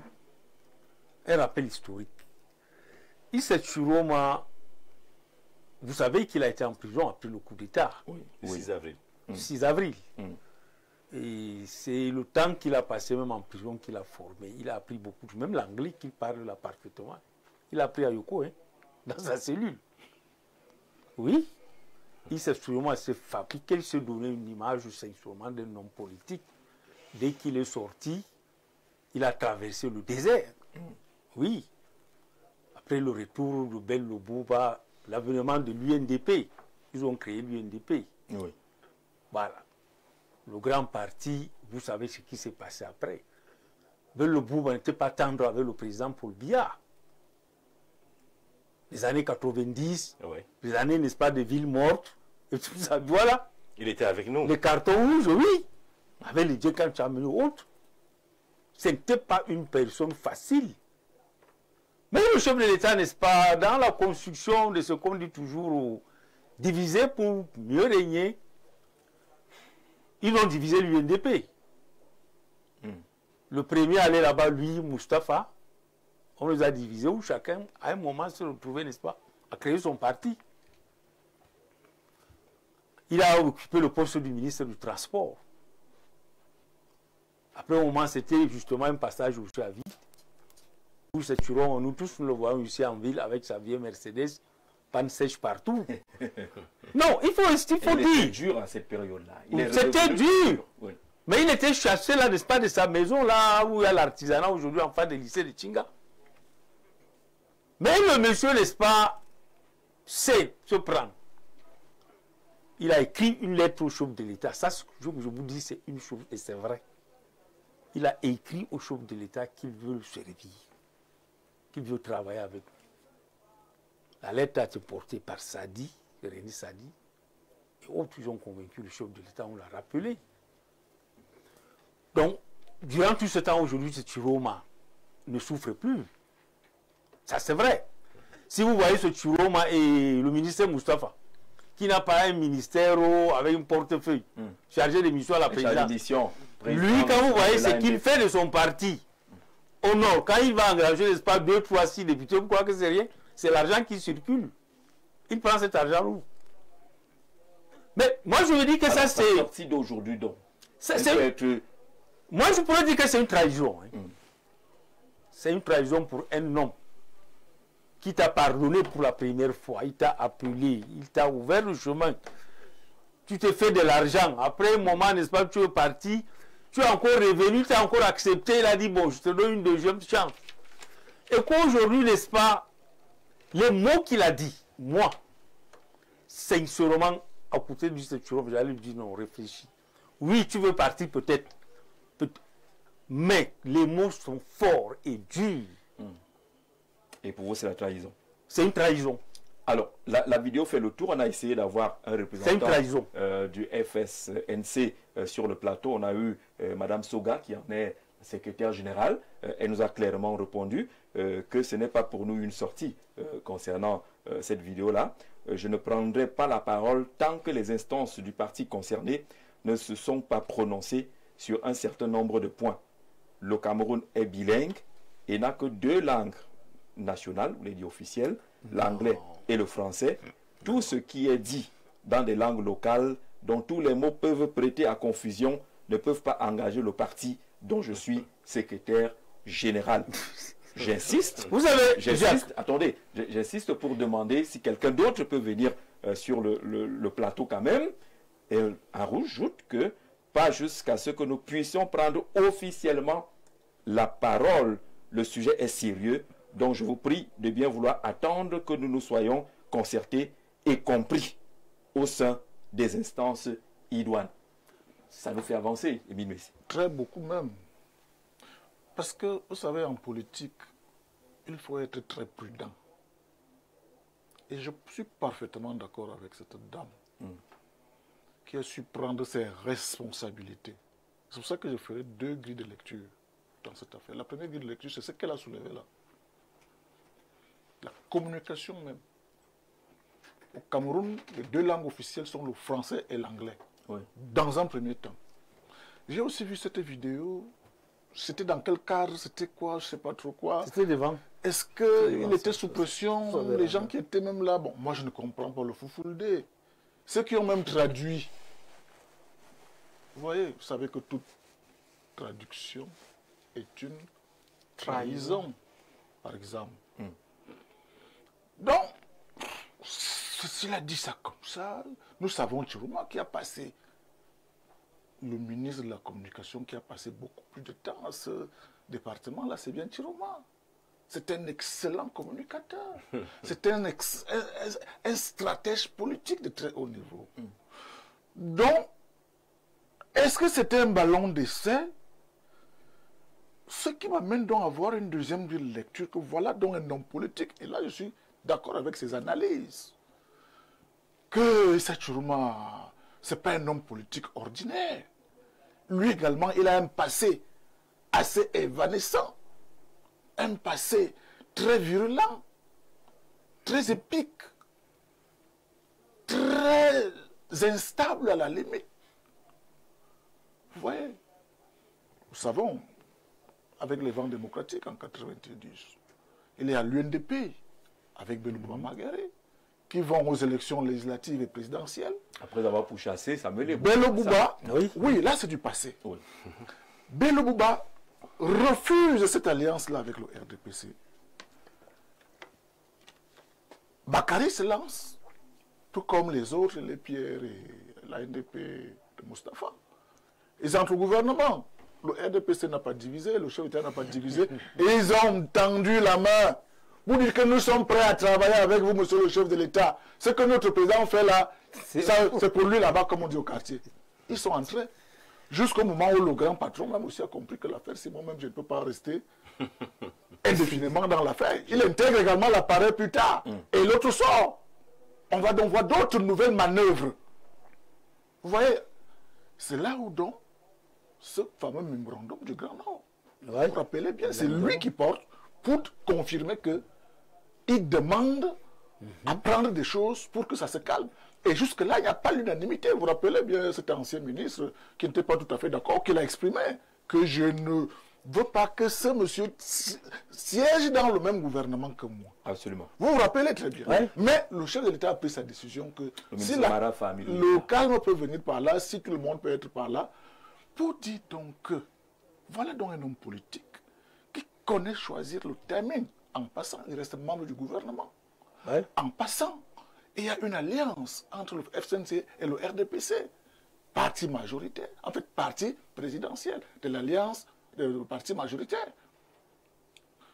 rappel historique. Issa Chiroma, vous savez qu'il a été en prison après le coup d'État. Oui, le 6 avril. Le 6 avril. Et c'est le temps qu'il a passé même en prison qu'il a formé. Il a appris beaucoup, même l'anglais qu'il parle là parfaitement. Il a appris à Yoko, hein, dans sa cellule. Oui. Il s'est fabriqué, il s'est donné une image sincèrement d'un homme politique. Dès qu'il est sorti, il a traversé le désert. Oui. Après le retour de Bello Bouba, l'avènement de l'UNDP, ils ont créé l'UNDP. Oui. Voilà. Le grand parti, vous savez ce qui s'est passé après. Bello Bouba n'était pas tendre avec le président Paul Biya. Les années 90, les années, n'est-ce pas, de villes mortes, et tout ça, voilà. Il était avec nous. Les cartons rouges, oui. Avec les Djekan Chamini et autres. Ce n'était pas une personne facile. Mais le chef de l'État, n'est-ce pas, dans la construction de ce qu'on dit toujours, diviser pour mieux régner, ils ont divisé l'UNDP. Le premier allait là-bas, lui, Moustapha, on les a divisés où chacun, à un moment, se retrouvait, n'est-ce pas, à créer son parti. Il a occupé le poste du ministre du Transport. Après, au moment, c'était justement un passage où je suis à vide. Nous tous nous le voyons ici en ville avec sa vieille Mercedes, panne sèche partout. Non, il faut dire. C'était dur à cette période-là. C'était dur. Oui. Mais il était chassé là, n'est-ce pas, de sa maison, là où il y a l'artisanat aujourd'hui en face du lycée de Tchinga. Mais le monsieur, n'est-ce pas, sait se prendre. Il a écrit une lettre au chef de l'État. Ça, je vous dis, c'est une chose, et c'est vrai. Il a écrit au chef de l'État qu'il veut le servir, qu'il veut travailler avec lui. La lettre a été portée par Sadi, René Sadi, et autres, ils ont convaincu le chef de l'État, on l'a rappelé. Donc, durant tout ce temps, aujourd'hui, ce Chiroma ne souffre plus. Ça, c'est vrai. Si vous voyez ce Chiroma et le ministère Moustapha, qui n'a pas un ministère avec un portefeuille chargé des missions à la présidence. Lui, quand vous voyez ce qu'il fait de son parti, au nord, quand il va engager, n'est-ce pas, 2, 3, 6 députés, vous croyez que c'est rien? C'est l'argent qui circule. Il prend cet argent où? Mais moi, je veux dire que ça, c'est... sorti d'aujourd'hui, donc. Moi, je pourrais dire que c'est une trahison. Hein. C'est une trahison pour un homme qui t'a pardonné pour la première fois. Il t'a appelé, il t'a ouvert le chemin. Tu t'es fait de l'argent. Après un moment, n'est-ce pas, tu es parti, tu es encore revenu, tu as encore accepté, il a dit, bon, je te donne une deuxième chance. Et qu'aujourd'hui, n'est-ce pas, les mots qu'il a dit, moi, sincèrement, à côté du Chiroma, j'allais lui dire, non, réfléchis. Oui, tu veux partir peut-être, mais les mots sont forts et durs. Et pour vous, c'est la trahison. C'est une trahison. Alors, la vidéo fait le tour. On a essayé d'avoir un représentant du FSNC sur le plateau. On a eu Madame Soga, qui en est secrétaire générale. Elle nous a clairement répondu que ce n'est pas pour nous une sortie concernant cette vidéo-là. Je ne prendrai pas la parole tant que les instances du parti concerné ne se sont pas prononcées sur un certain nombre de points. Le Cameroun est bilingue et n'a que 2 langues nationales, vous l'avez dit officielles, l'anglais et le français. Tout ce qui est dit dans des langues locales, dont tous les mots peuvent prêter à confusion, ne peuvent pas engager le parti dont je suis secrétaire général. J'insiste, attendez, j'insiste pour demander si quelqu'un d'autre peut venir sur le plateau quand même. Et ajoute que pas jusqu'à ce que nous puissions prendre officiellement la parole. Le sujet est sérieux, donc je vous prie de bien vouloir attendre que nous nous soyons concertés et compris au sein des instances idoines. Ça nous fait avancer, Émile Messi. Très beaucoup même. Parce que, vous savez, en politique, il faut être très prudent. Et je suis parfaitement d'accord avec cette dame qui a su prendre ses responsabilités. C'est pour ça que je ferai 2 grilles de lecture dans cette affaire. La première grille de lecture, c'est ce qu'elle a soulevé là. La communication même. Au Cameroun, les 2 langues officielles sont le français et l'anglais. Oui. Dans un premier temps. J'ai aussi vu cette vidéo. C'était dans quel cadre? C'était quoi? Je ne sais pas trop quoi. C'était devant. Est-ce qu'il était sous pression? Les gens qui étaient même là, bon, moi je ne comprends pas le foufoulé. Ceux qui ont même traduit. Vous voyez, vous savez que toute traduction est une trahison, par exemple. Donc, s'il a dit ça comme ça, nous savons Chiroma qui a passé, le ministre de la Communication qui a passé beaucoup plus de temps à ce département-là, c'est bien Chiroma. C'est un excellent communicateur. C'est un stratège politique de très haut niveau. Donc, est-ce que c'était un ballon d'essai? Ce qui m'amène donc à avoir une deuxième lecture, que voilà donc un homme politique. Et là, je suis d'accord avec ses analyses. Que Issa Chiroma, ce n'est pas un homme politique ordinaire. Lui également, il a un passé assez évanescent. Un passé très virulent, très épique, très instable à la limite. Vous voyez, nous savons, avec les vents démocratiques en 90, il est à l'UNDP, avec Belou Margaré, qui vont aux élections législatives et présidentielles. Après avoir pourchassé, ça me l'est. Bello Bouba, oui, là c'est du passé. Oui. Bello Bouba refuse cette alliance-là avec le RDPC. Bakary se lance, tout comme les autres, les Pierre et la NDP de Moustapha. Ils entrent au gouvernement. Le RDPC n'a pas divisé, le chef d'État n'a pas divisé. Et ils ont tendu la main pour dire que nous sommes prêts à travailler avec vous, monsieur le chef de l'État. Ce que notre président fait là, c'est pour lui là-bas, comme on dit au quartier. Ils sont entrés. Jusqu'au moment où le grand patron même aussi a compris que l'affaire, c'est moi-même, je ne peux pas rester indéfiniment dans l'affaire. Il intègre également l'appareil plus tard. Et l'autre sort. On va donc voir d'autres nouvelles manœuvres. Vous voyez, c'est là où donc ce fameux mémorandum du Grand Nord. Vous vous rappelez bien, c'est lui qui porte pour confirmer qu'il demande à prendre des choses pour que ça se calme. Et jusque-là, il n'y a pas l'unanimité. Vous vous rappelez bien cet ancien ministre qui n'était pas tout à fait d'accord, qui l'a exprimé, que je ne veux pas que ce monsieur siège dans le même gouvernement que moi. Absolument. Vous vous rappelez très bien. Ouais. Mais le chef de l'État a pris sa décision que si famille, le calme peut venir par là, si tout le monde peut être par là, pour dire donc que voilà donc un homme politique qui connaît choisir le timing. En passant, il reste membre du gouvernement. Ouais. En passant, il y a une alliance entre le FCNC et le RDPC. parti majoritaire, en fait parti présidentiel, de l'alliance de parti majoritaire.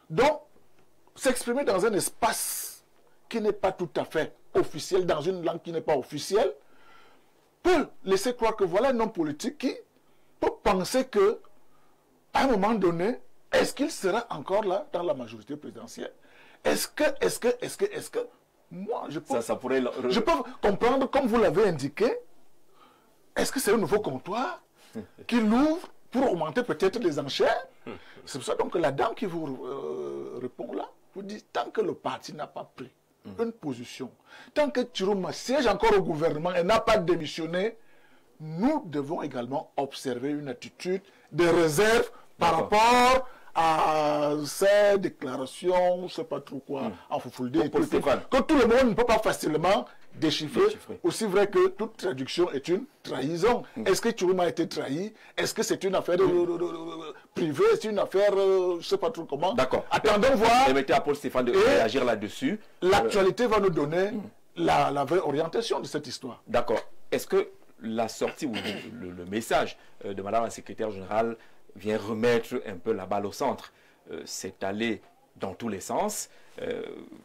Donc, s'exprimer dans un espace qui n'est pas tout à fait officiel, dans une langue qui n'est pas officielle, peut laisser croire que voilà un homme politique qui peut penser que, à un moment donné, est-ce qu'il sera encore là dans la majorité présidentielle? Est-ce que, moi, je peux comprendre, comme vous l'avez indiqué, est-ce que c'est un nouveau comptoir qui l'ouvre pour augmenter peut-être les enchères? C'est pour ça donc que la dame qui vous répond là, vous dit, tant que le parti n'a pas pris une position, tant que Chiroma siège encore au gouvernement et n'a pas démissionné, nous devons également observer une attitude de réserve par rapport à ces déclarations, je ne sais pas trop quoi, en Foufoulde, que tout le monde ne peut pas facilement déchiffrer. Aussi vrai que toute traduction est une trahison. Est-ce que Chiroma a été trahi? Est-ce que c'est une affaire privée? C'est une affaire, je ne sais pas trop comment. D'accord. Attendons voir. Permettez à Paul Stéphane de réagir là-dessus. L'actualité va nous donner la vraie orientation de cette histoire. D'accord. Est-ce que la sortie ou le message de Madame la secrétaire générale vient remettre un peu la balle au centre? C'est allé dans tous les sens.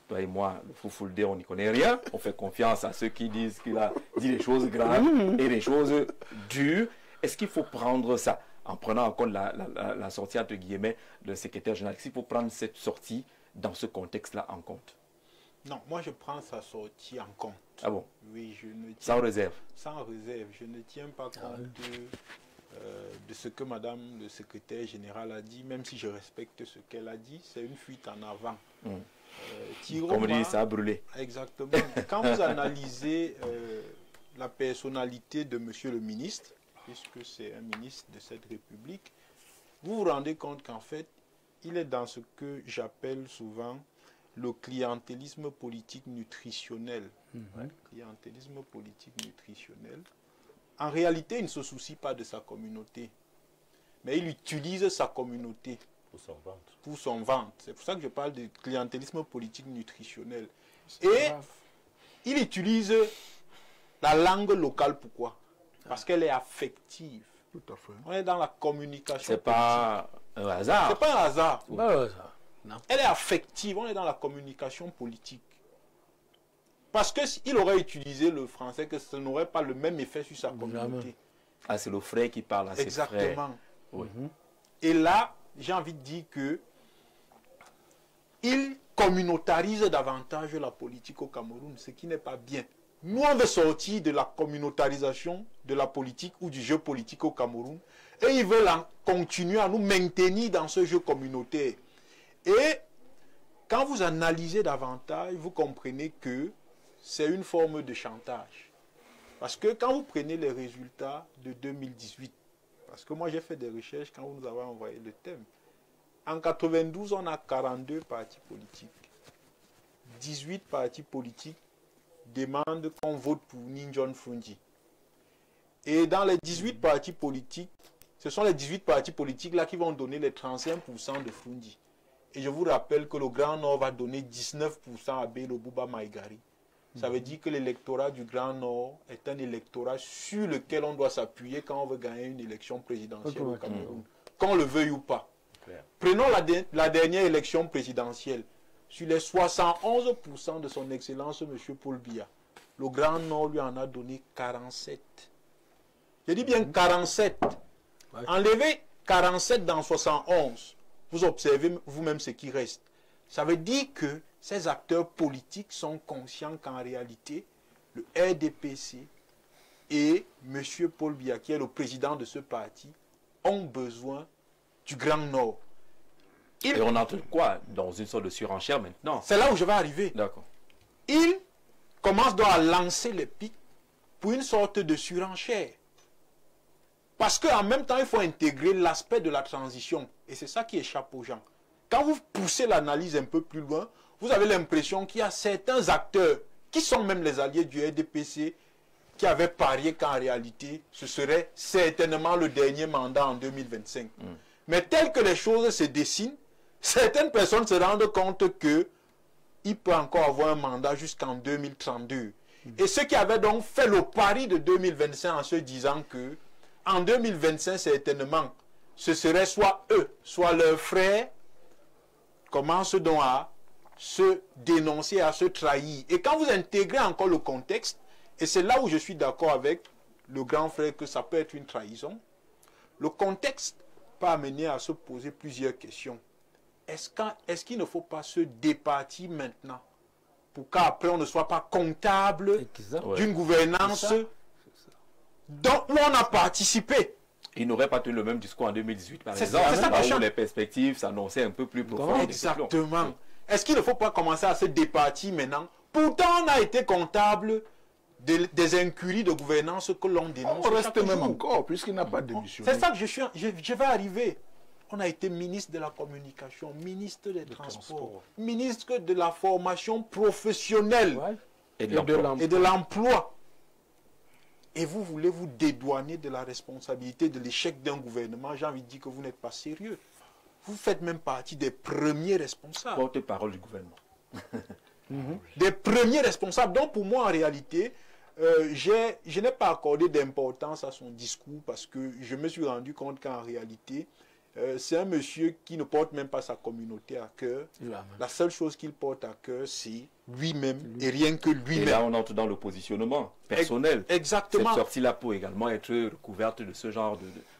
Toi et moi, le Foufoulde, on n'y connaît rien. On fait confiance à ceux qui disent qu'il a dit des choses graves et des choses dures. Est-ce qu'il faut prendre ça, en prenant en compte la sortie, entre guillemets, de secrétaire général? Est-ce qu'il faut prendre cette sortie dans ce contexte-là en compte? Non, moi je prends sa sortie en compte. Ah bon? Oui, je ne tiens, sans réserve? Sans réserve. Je ne tiens pas compte de ce que Madame le secrétaire général a dit, même si je respecte ce qu'elle a dit. C'est une fuite en avant. Comme on dit, ça a brûlé. Exactement. Quand vous analysez la personnalité de Monsieur le ministre, puisque c'est un ministre de cette République, vous vous rendez compte qu'en fait, il est dans ce que j'appelle souvent le clientélisme politique nutritionnel. Clientélisme politique nutritionnel. En réalité, il ne se soucie pas de sa communauté, mais il utilise sa communauté pour son ventre. C'est pour ça que je parle de clientélisme politique nutritionnel. Et il utilise la langue locale. Pourquoi? Parce qu'elle est affective. Tout à fait. On est dans la communication. C'est pas un hasard. C'est pas un hasard. Non. Elle est affective. On est dans la communication politique. Parce qu'il aurait utilisé le français, que ça n'aurait pas le même effet sur sa communauté. Ah, c'est le frère qui parle à ses frères. Exactement. Oui. Et là, j'ai envie de dire que il communautarise davantage la politique au Cameroun, ce qui n'est pas bien. Nous, on veut sortir de la communautarisation de la politique ou du jeu politique au Cameroun, et ils veulent continuer à nous maintenir dans ce jeu communautaire. Et quand vous analysez davantage, vous comprenez que c'est une forme de chantage. Parce que quand vous prenez les résultats de 2018, parce que moi j'ai fait des recherches quand vous nous avez envoyé le thème, en 92, on a 42 partis politiques. 18 partis politiques demandent qu'on vote pour Ninjon Frundi. Et dans les 18 partis politiques, ce sont les 18 partis politiques là qui vont donner les 35% de Frundi. Et je vous rappelle que le Grand Nord va donner 19% à Bello Bouba Maïgari. Ça veut dire que l'électorat du Grand Nord est un électorat sur lequel on doit s'appuyer quand on veut gagner une élection présidentielle au Cameroun, qu'on le veuille ou pas. Prenons la dernière élection présidentielle. Sur les 71% de son excellence, M. Paul Biya, le Grand Nord lui en a donné 47. Je dis bien 47. Enlevez 47 dans 71. Vous observez vous-même ce qui reste. Ça veut dire que ces acteurs politiques sont conscients qu'en réalité, le RDPC et M. Paul Biya, qui est le président de ce parti, ont besoin du Grand Nord. Et on entre quoi? Dans une sorte de surenchère maintenant? C'est là où je vais arriver. D'accord. Il commence donc à lancer les pics pour une sorte de surenchère. Parce qu'en même temps, il faut intégrer l'aspect de la transition. Et c'est ça qui échappe aux gens. Quand vous poussez l'analyse un peu plus loin, vous avez l'impression qu'il y a certains acteurs, qui sont même les alliés du RDPC, qui avaient parié qu'en réalité, ce serait certainement le dernier mandat en 2025. Mais tel que les choses se dessinent, certaines personnes se rendent compte qu'il peut encore avoir un mandat jusqu'en 2032. Et ceux qui avaient donc fait le pari de 2025 en se disant que en 2025, certainement, ce serait soit eux, soit leurs frères, commencent donc à se dénoncer, à se trahir. Et quand vous intégrez encore le contexte, et c'est là où je suis d'accord avec le grand frère que ça peut être une trahison, le contexte peut amener à se poser plusieurs questions. Est-ce qu'il ne faut pas se départir maintenant pour qu'après on ne soit pas comptable d'une gouvernance dont on a participé? Il n'aurait pas tenu le même discours en 2018, par C'est exemple, ça, où les perspectives s'annonçaient un peu plus profondes. Exactement. Est-ce qu'il ne faut pas commencer à se départir maintenant? Pourtant, on a été comptable des incuries de gouvernance que l'on dénonce. On reste même jour. encore, puisqu'il n'a pas démissionné. C'est ça que je vais arriver. On a été ministre de la communication, ministre des transports, ministre de la formation professionnelle Et de l'emploi. Et vous voulez vous dédouaner de la responsabilité de l'échec d'un gouvernement. J'ai envie de dire que vous n'êtes pas sérieux. Vous faites même partie des premiers responsables. Porte-parole du gouvernement. Des premiers responsables. Donc pour moi, en réalité, je n'ai pas accordé d'importance à son discours parce que je me suis rendu compte qu'en réalité, c'est un monsieur qui ne porte même pas sa communauté à cœur. La seule chose qu'il porte à cœur, c'est lui-même et rien que lui-même. Et là, on entre dans le positionnement personnel. Exactement. Cette sortie-là peut également être recouverte de ce genre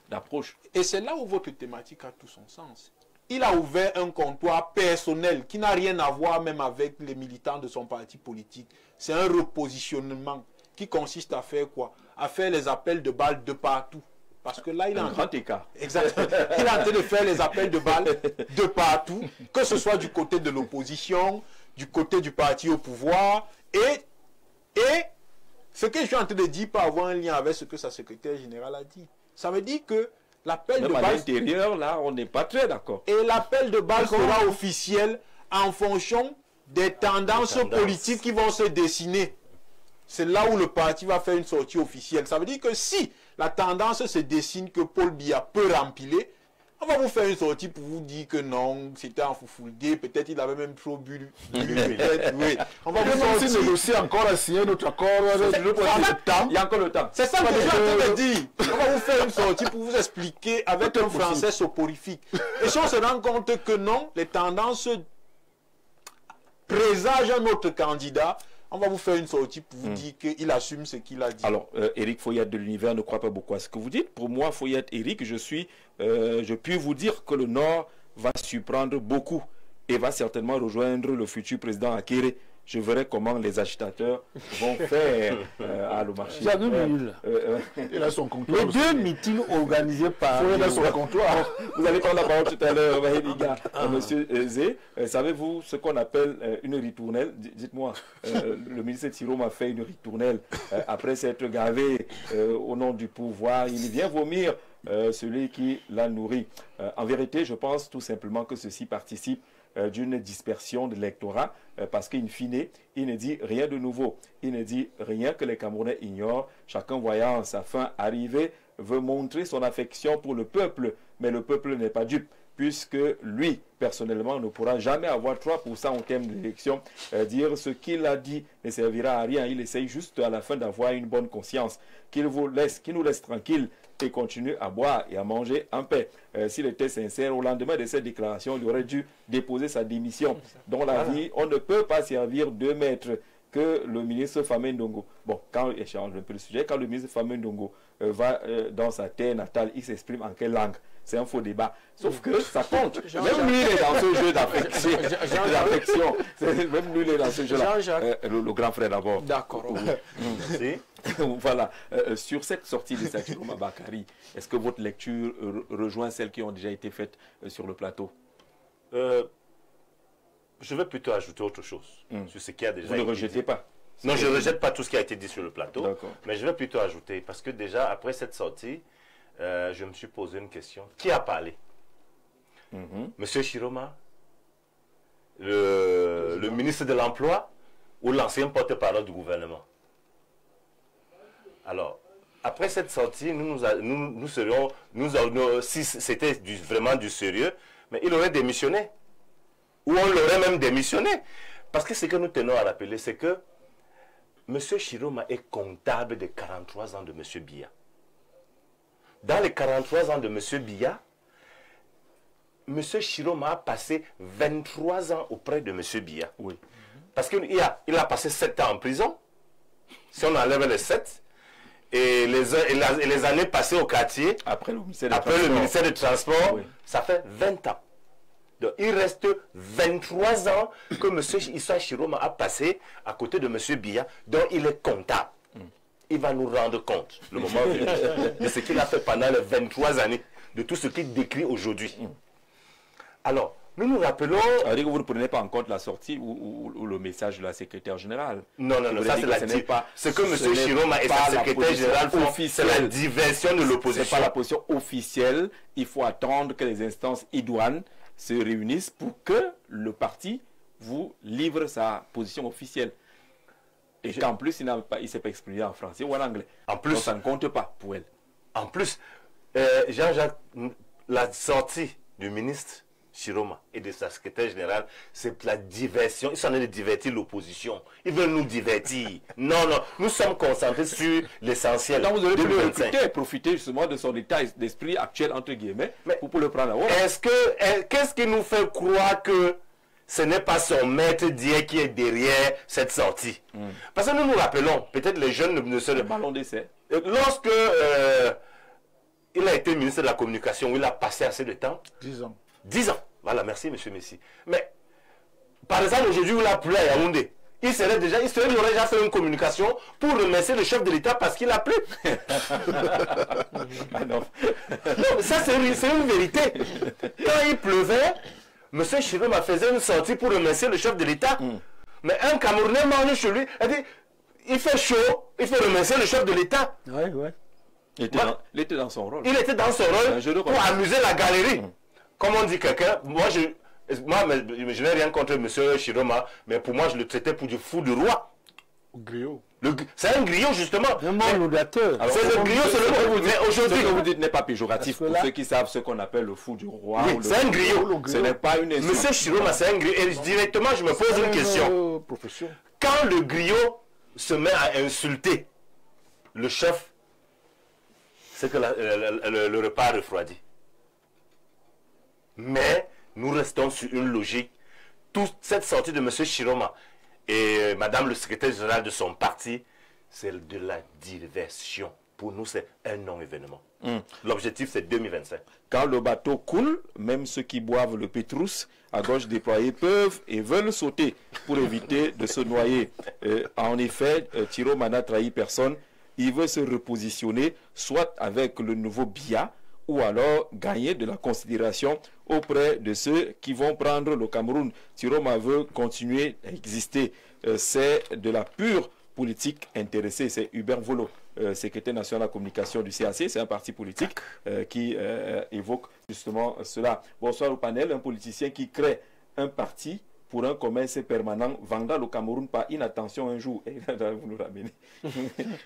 d'approche. Et c'est là où votre thématique a tout son sens. Il a ouvert un comptoir personnel qui n'a rien à voir même avec les militants de son parti politique. C'est un repositionnement qui consiste à faire quoi? À faire les appels de balles de partout. Parce que là, il est en grand écart. Exactement. Il est en train de faire les appels de balles de partout, que ce soit du côté de l'opposition, du côté du parti au pouvoir. Et ce que je suis en train de dire peut avoir un lien avec ce que sa secrétaire générale a dit. Ça veut dire que l'appel de balle... à l'intérieur, là, on n'est pas très d'accord. Et l'appel de balle sera officiel en fonction des tendances politiques qui vont se dessiner. C'est là où le parti va faire une sortie officielle. Ça veut dire que si la tendance se dessine que Paul Biya peut rempiler, on va vous faire une sortie pour vous dire que non, c'était en foufouldé, peut-être il avait même trop bu. Oui. On va vous sortir. Négocier encore à signer notre accord. Il y a encore le temps. C'est ça que je suis en train de dire. On va vous faire une sortie pour vous expliquer avec un français soporifique. Et si on se rend compte que non, les tendances présagent un autre candidat, on va vous faire une sortie pour vous dire qu'il assume ce qu'il a dit. Alors, Éric Foyette de l'Univers ne croit pas beaucoup à ce que vous dites. Pour moi, Foyette, Éric, je puis vous dire que le Nord va surprendre beaucoup et va certainement rejoindre le futur président Akéré. Je verrai comment les agitateurs vont faire à le marché. Il a son comptoir. Les deux meetings organisés par... Il a son comptoir. Vous allez prendre la parole tout à l'heure, monsieur Zé. Savez-vous ce qu'on appelle une ritournelle? Dites-moi, le ministre Thiro m'a fait une ritournelle après s'être gavé au nom du pouvoir. Il vient vomir celui qui l'a nourri. En vérité, je pense tout simplement que ceci participe d'une dispersion de l'électorat parce qu'in fine, il ne dit rien de nouveau. Il ne dit rien que les Camerounais ignorent. Chacun voyant sa fin arriver veut montrer son affection pour le peuple, mais le peuple n'est pas dupe puisque lui, personnellement, ne pourra jamais avoir 3% en termes d'élection. Dire ce qu'il a dit ne servira à rien. Il essaye juste à la fin d'avoir une bonne conscience, qu'il nous laisse tranquille et continue à boire et à manger en paix. S'il était sincère, au lendemain de cette déclaration, il aurait dû déposer sa démission. Dans la vie, on ne peut pas servir 2 maîtres que le ministre Famé Ndongo. Bon, quand je change un peu le sujet, quand le ministre Famé Ndongo va dans sa terre natale, il s'exprime en quelle langue? C'est un faux débat. Sauf que ça compte. Même lui, il est dans ce jeu d'affection. Même lui, il est dans ce jeu-là. Le grand frère d'abord. D'accord. Voilà. Sur cette sortie de Saturoma Bakari, est-ce que votre lecture rejoint celles qui ont déjà été faites sur le plateau? Je vais plutôt ajouter autre chose sur ce qui a déjà été dit. Vous ne rejetez pas? Non, je ne rejette pas tout ce qui a été dit sur le plateau, mais je vais plutôt ajouter, parce que déjà, après cette sortie, je me suis posé une question. Qui a parlé? Monsieur Chiroma, le ministre de l'Emploi ou l'ancien porte-parole du gouvernement? Alors, après cette sortie, nous serions, si c'était vraiment du sérieux, mais il aurait démissionné. Ou on l'aurait même démissionné. Parce que ce que nous tenons à rappeler, c'est que M. Chiroma est comptable de 43 ans de M. Biya. Dans les 43 ans de M. Biya, M. Chiroma a passé 23 ans auprès de M. Biya. Oui. Parce qu'il a passé 7 ans en prison. Si on enlève les 7, et les années passées au quartier, Après le ministère des Transports, Oui. ça fait 20 ans. Donc, il reste 23 ans que M. Issa Chiroma a passé à côté de M. Biya, dont il est comptable. Il va nous rendre compte, le moment venu, de ce qu'il a fait pendant les 23 années, de tout ce qu'il décrit aujourd'hui. Alors, nous nous rappelons... Ça veut dire que vous ne prenez pas en compte la sortie ou le message de la secrétaire générale. Non, Vous ça voulez c'est dire que ce que M. Chiroma et sa secrétaire générale font, c'est la diversion de Ce n'est l'opposition. pas la position officielle. Il faut attendre que les instances idoines se réunissent pour que le parti vous livre sa position officielle. Et qu'en plus, il ne s'est pas exprimé en français ou en anglais. En plus- Donc ça ne compte pas pour elle. En plus, Jean-Jacques, la sortie du ministre Chiroma et de sa secrétaire générale, c'est la diversion. Ils sont en train de divertir l'opposition. Ils veulent nous divertir. Non, nous sommes concentrés sur l'essentiel. Donc vous aurez pu le 2025. recruter, profiter justement de son état d'esprit actuel, entre guillemets, pour le prendre à haut. Qu'est-ce qui nous fait croire que ce n'est pas son maître Dieu qui est derrière cette sortie? Parce que nous nous rappelons, peut-être les jeunes ne se... Le ballon d'essai. Lorsque il a été ministre de la Communication, il a passé assez de temps, 10 ans. 10 ans. Voilà, merci M. Messi. Mais, par exemple, aujourd'hui, où il a plu à Yaoundé, il aurait déjà fait une communication pour remercier le chef de l'État parce qu'il a plu. Ah non. Non, mais ça, c'est une vérité. Quand il pleuvait, M. Chiroma faisait une sortie pour remercier le chef de l'État. Mais un Camerounais mange chez lui, il fait chaud, il faut remercier le chef de l'État. Oui, oui. Il était dans son rôle. Il était dans son Un jeu de rôle rôle. pour amuser la galerie. Comme on dit quelqu'un, moi je n'ai rien contre M. Chiroma, mais pour moi je le traitais pour du fou du roi. Griot. C'est un griot justement. Un bon laudateur. Alors, C'est le griot, c'est le mot. Mais Ce aujourd'hui, que vous dites n'est pas péjoratif Parce que pour là- ceux qui savent ce qu'on appelle le fou du roi. oui, ou le- c'est un griot. Ce n'est pas une insulte. M. Chiroma, c'est un griot. Et directement, je me pose une question. Profession. Quand le griot se met à insulter le chef, c'est que le repas refroidit. Mais nous restons sur une logique. Toute cette sortie de M. Chiroma et Madame le secrétaire général de son parti, c'est de la diversion. Pour nous, c'est un non-événement. L'objectif, c'est 2025. Quand le bateau coule, même ceux qui boivent le pétrus à gauche déployé peuvent et veulent sauter pour éviter de se noyer. En effet, Chiroma n'a trahi personne. Il veut se repositionner soit avec le nouveau Biya ou alors gagner de la considération auprès de ceux qui vont prendre le Cameroun. Chiroma veut continuer à exister. C'est de la pure politique intéressée. C'est Hubert Volo, secrétaire national de la communication du CAC. C'est un parti politique qui évoque justement cela. Bonsoir au panel. Un politicien qui crée un parti pour un commerce permanent vendant le Cameroun par inattention un jour. Et là, vous nous ramenez.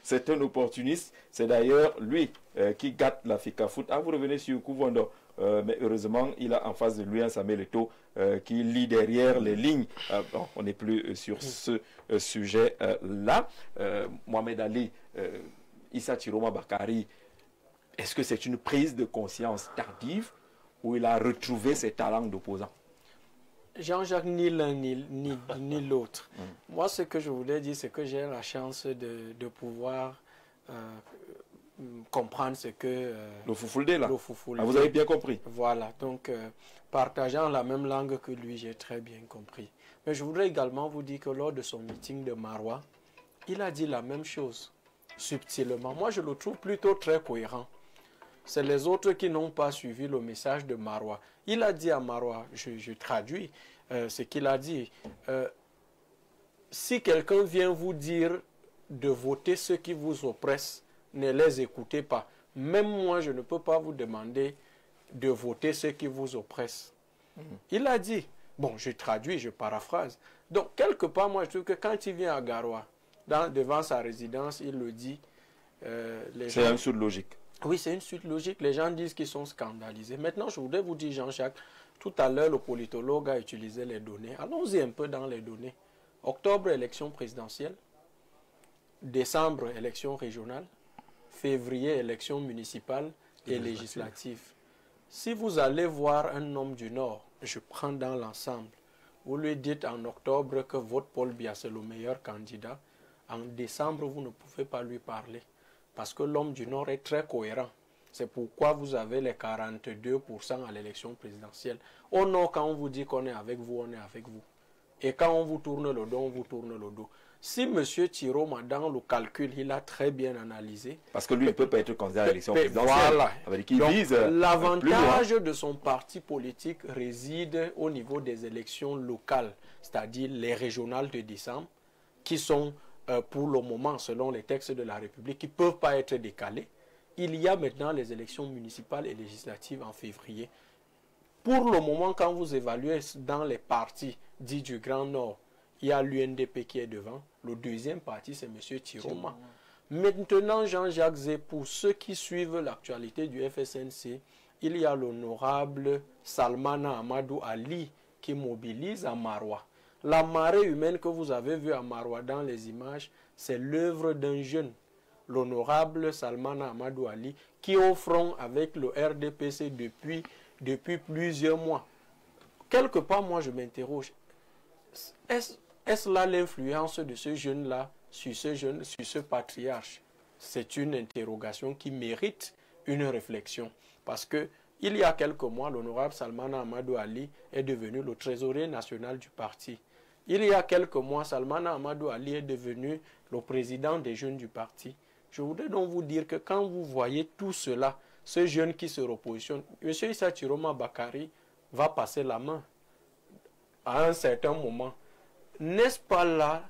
C'est un opportuniste. C'est d'ailleurs lui qui gâte la FICA Foot. Ah, vous revenez sur Kouvondo. Mais heureusement, il a en face de lui un Samuel Eto'o qui lit derrière les lignes. Bon, on n'est plus sur ce sujet-là. Mohamed Ali, Issa Chiroma Bakari, est-ce que c'est une prise de conscience tardive ou il a retrouvé ses talents d'opposant? Jean-Jacques, ni l'un ni l'autre. Moi, ce que je voulais dire, c'est que j'ai la chance de pouvoir comprendre ce que... Le Foufoulde, là. le Foufoulde. Ah, vous avez bien compris. Voilà, donc partageant la même langue que lui, j'ai très bien compris. Mais je voudrais également vous dire que lors de son meeting de Marois, il a dit la même chose, subtilement. Moi, je le trouve plutôt très cohérent. C'est les autres qui n'ont pas suivi le message de Marois. Il a dit à Marois, je traduis ce qu'il a dit, si quelqu'un vient vous dire de voter ceux qui vous oppressent, ne les écoutez pas. Même moi, je ne peux pas vous demander de voter ceux qui vous oppressent. Il a dit, bon, je traduis, je paraphrase. Donc, quelque part, moi, je trouve que quand il vient à Garoua, devant sa résidence, il le dit. C'est une suite logique. Oui, c'est une suite logique. Les gens disent qu'ils sont scandalisés. Maintenant, je voudrais vous dire, Jean-Jacques, tout à l'heure, le politologue a utilisé les données. Allons-y un peu dans les données. Octobre, élection présidentielle. décembre, élection régionale, février, élection municipale et législative. Si vous allez voir un homme du Nord, je prends dans l'ensemble, vous lui dites en octobre que vote Paul Biya, c'est le meilleur candidat, en décembre, vous ne pouvez pas lui parler. Parce que l'homme du Nord est très cohérent. C'est pourquoi vous avez les 42% à l'élection présidentielle. Au Nord, quand on vous dit qu'on est avec vous, on est avec vous. Et quand on vous tourne le dos, on vous tourne le dos. Si M. Chiroma, dans le calcul, il a très bien analysé. Parce que lui, il ne peut pas être candidat à l'élection présidentielle. Voilà. L'avantage de son parti politique réside au niveau des élections locales, c'est-à-dire les régionales de décembre, qui sont, pour le moment, selon les textes de la République, qui ne peuvent pas être décalées. Il y a maintenant les élections municipales et législatives en février. Pour le moment, quand vous évaluez dans les partis dits du Grand Nord, il y a l'UNDP qui est devant. Le deuxième parti, c'est M. Chiroma. Maintenant, Jean-Jacques Zé, pour ceux qui suivent l'actualité du FSNC, il y a l'honorable Salmana Amadou Ali qui mobilise à Maroua. La marée humaine que vous avez vue à Maroua dans les images, c'est l'œuvre d'un jeune, l'honorable Salmana Amadou Ali, qui est au front avec le RDPC depuis plusieurs mois. Quelque part, moi, je m'interroge. Est-ce là l'influence de ce jeune-là sur ce patriarche? C'est une interrogation qui mérite une réflexion. Parce que il y a quelques mois, l'honorable Salmana Amadou Ali est devenu le trésorier national du parti. Il y a quelques mois, Salmana Amadou Ali est devenu le président des jeunes du parti. Je voudrais donc vous dire que quand vous voyez tout cela, ce jeune qui se repositionne, M. Issa Chiroma Bakari va passer la main à un certain moment. N'est-ce pas là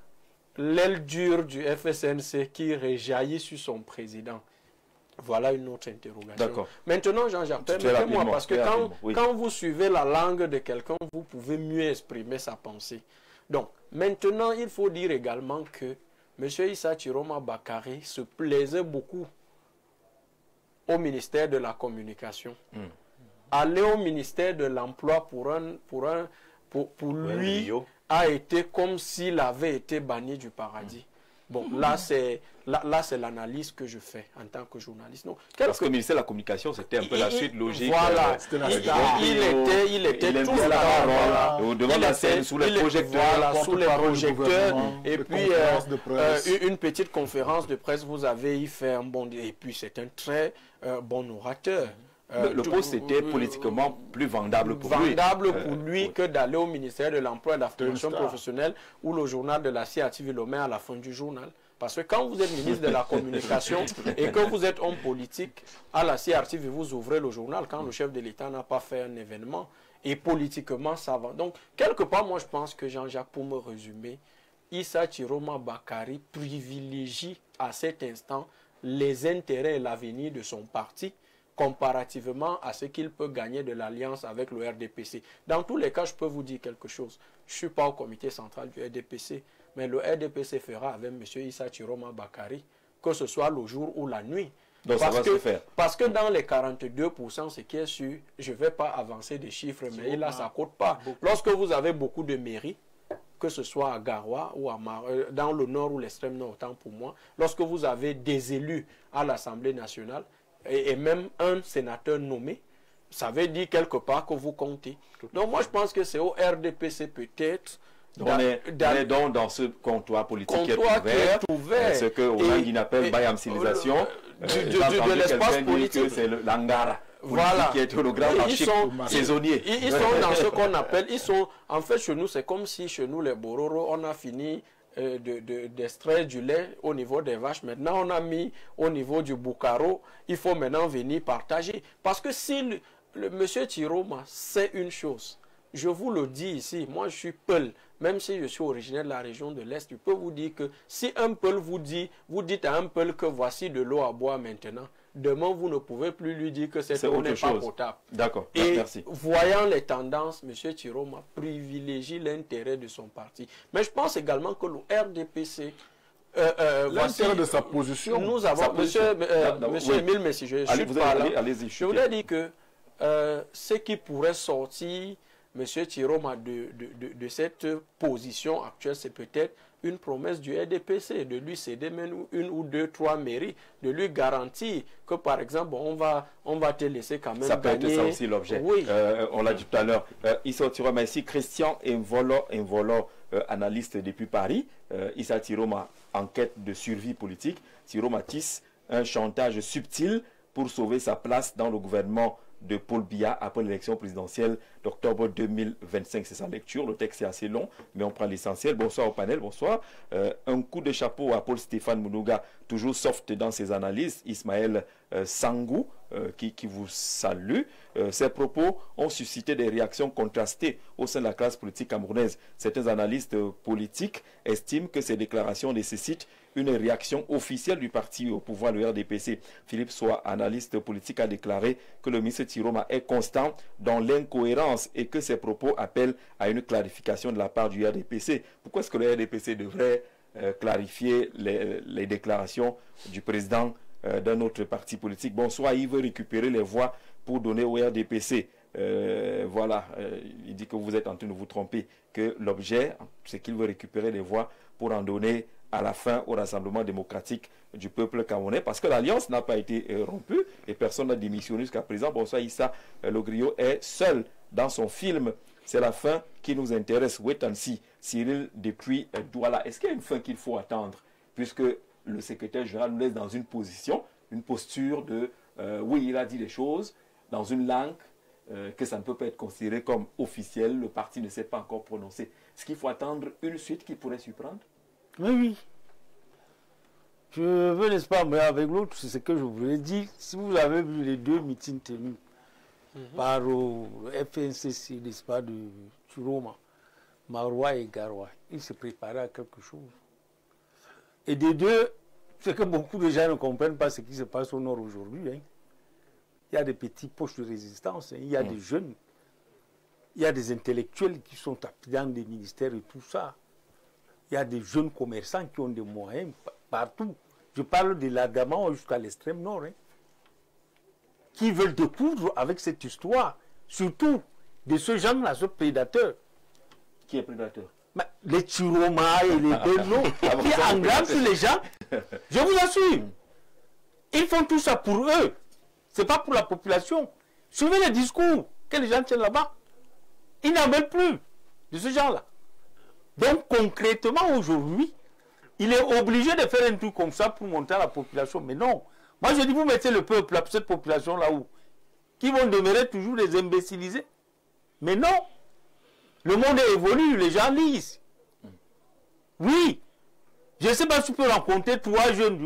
l'aile dure du FSNC qui réjaillit sur son président? Voilà une autre interrogation. Maintenant, Jean-Jacques, permettez-moi, parce que quand vous suivez la langue de quelqu'un, vous pouvez mieux exprimer sa pensée. Donc, maintenant, il faut dire également que M. Issa Chiroma Bakari se plaisait beaucoup au ministère de la Communication. Aller au ministère de l'Emploi pour lui a été comme s'il avait été banni du paradis. Bon, là, c'est l'analyse que je fais en tant que journaliste. Non, parce que le ministère de la Communication, c'était un peu la suite logique. Voilà, il était tout devant la scène, sous les projecteurs. Voilà, sous les projecteurs. Et puis, une petite conférence de presse, vous avez y fait un bon... Et puis, c'est un très bon orateur. Le poste était politiquement plus vendable pour lui. Que d'aller au ministère de l'Emploi et de la formation professionnelle ou le journal de la CRTV le met à la fin du journal. Parce que quand vous êtes ministre de la Communication et que vous êtes homme politique, à la CRTV, vous ouvrez le journal quand le chef de l'État n'a pas fait un événement. Et politiquement, ça va. Donc, quelque part, moi, je pense que Jean-Jacques, pour me résumer, Issa Chiroma Bakari privilégie à cet instant les intérêts et l'avenir de son parti, comparativement à ce qu'il peut gagner de l'alliance avec le RDPC. Dans tous les cas, je peux vous dire quelque chose. Je ne suis pas au comité central du RDPC, mais le RDPC fera avec M. Issa Chiroma Bakari, que ce soit le jour ou la nuit. Donc ça va se faire. Parce que dans les 42%, ce qui est sûr, je ne vais pas avancer des chiffres, mais là, ça ne coûte pas. Lorsque vous avez beaucoup de mairies, que ce soit à Garoua ou dans le nord ou l'extrême nord, autant pour moi, lorsque vous avez des élus à l'Assemblée nationale, et même un sénateur nommé, ça veut dire quelque part que vous comptez. Donc moi je pense que c'est au RDPC peut-être. On est donc dans ce comptoir politique qui est ouvert. Ce que Olangi appelle bayamsilisation. De l'espace politique. C'est l'angara. Voilà. Qui est hologramme saisonnier. Ils sont dans ce qu'on appelle, en fait chez nous c'est comme si chez nous les Bororo, on a fini d'extraire du lait au niveau des vaches. Maintenant, on a mis au niveau du Boukaro. Il faut maintenant venir partager. Parce que si monsieur Chiroma sait une chose, je vous le dis ici, moi je suis Peul, même si je suis originaire de la région de l'Est, je peux vous dire que si un Peul vous dites à un Peul que voici de l'eau à boire maintenant, demain vous ne pouvez plus lui dire que cette eau n'est pas potable. D'accord, merci. Voyant les tendances, M. Chiroma privilégie l'intérêt de son parti. Mais je pense également que le RDPC... l'intérêt de sa position. Nous avons... Monsieur Emile Messi, je voudrais dire que ce qui pourrait sortir M. Chiroma de cette position actuelle, c'est peut-être une promesse du RDPC, de lui céder même une ou deux, trois mairies, de lui garantir que, par exemple, on va te laisser quand même ça peut gagner. être ça aussi l'objet. Oui. On l'a dit tout à l'heure. Issa Tiroma ici, Christian Involo, analyste depuis Paris. Issa Tiroma, enquête de survie politique. Tiroma tisse un chantage subtil pour sauver sa place dans le gouvernement de Paul Biya après l'élection présidentielle d'octobre 2025. C'est sa lecture. Le texte est assez long, mais on prend l'essentiel. Bonsoir au panel, bonsoir. Un coup de chapeau à Paul-Stéphane Mounouga, toujours soft dans ses analyses. Ismaël Sangou, qui vous salue. Ces propos ont suscité des réactions contrastées au sein de la classe politique camerounaise. Certains analystes politiques estiment que ces déclarations nécessitent une réaction officielle du parti au pouvoir, le RDPC. Philippe Soa, analyste politique, a déclaré que le ministre Tiroma est constant dans l'incohérence et que ses propos appellent à une clarification de la part du RDPC. Pourquoi est-ce que le RDPC devrait clarifier les déclarations du président d'un autre parti politique? Bon, soit il veut récupérer les voix pour donner au RDPC. Voilà, il dit que vous êtes en train de vous tromper, que l'objet, c'est qu'il veut récupérer les voix pour en donner à la fin au Rassemblement démocratique du peuple camerounais, parce que l'alliance n'a pas été rompue et personne n'a démissionné jusqu'à présent. Bonsoir Issa, le griot est seul dans son film. C'est la fin qui nous intéresse. Wait and see. Cyril depuis Douala. Est-ce qu'il y a une fin qu'il faut attendre, puisque le secrétaire général nous laisse dans une position, une posture de oui, il a dit des choses dans une langue que ça ne peut pas être considéré comme officiel, le parti ne s'est pas encore prononcé. Est-ce qu'il faut attendre une suite qui pourrait surprendre? Oui. Je veux, n'est-ce pas, mais avec l'autre, c'est ce que je voulais dire. Si vous avez vu les deux meetings tenus par le FNCC, n'est-ce pas, de Tiroma, Maroua et Garoua, ils se préparaient à quelque chose. Et des deux, c'est que beaucoup de gens ne comprennent pas ce qui se passe au Nord aujourd'hui. Hein. Il y a des petits poches de résistance, hein. Il y a des jeunes, il y a des intellectuels qui sont dans des ministères et tout ça. Il y a des jeunes commerçants qui ont des moyens partout. Je parle de l'Adama jusqu'à l'extrême nord. Hein, qui veulent découdre avec cette histoire. Surtout de ce genre-là, ce prédateur. Qui est prédateur? Les Tiroma et les Benno qui engravent sur les gens. Je vous assure. Ils font tout ça pour eux. Ce n'est pas pour la population. Suivez les discours que les gens tiennent là-bas. Ils n'en veulent plus de ce genre-là. Donc concrètement aujourd'hui, il est obligé de faire un truc comme ça pour monter à la population. Mais non. Moi je dis, vous mettez le peuple, cette population là-haut, qui vont demeurer toujours des imbécilisés. Mais non. Le monde évolue, les gens lisent. Oui. Je ne sais pas si tu peux rencontrer 3 jeunes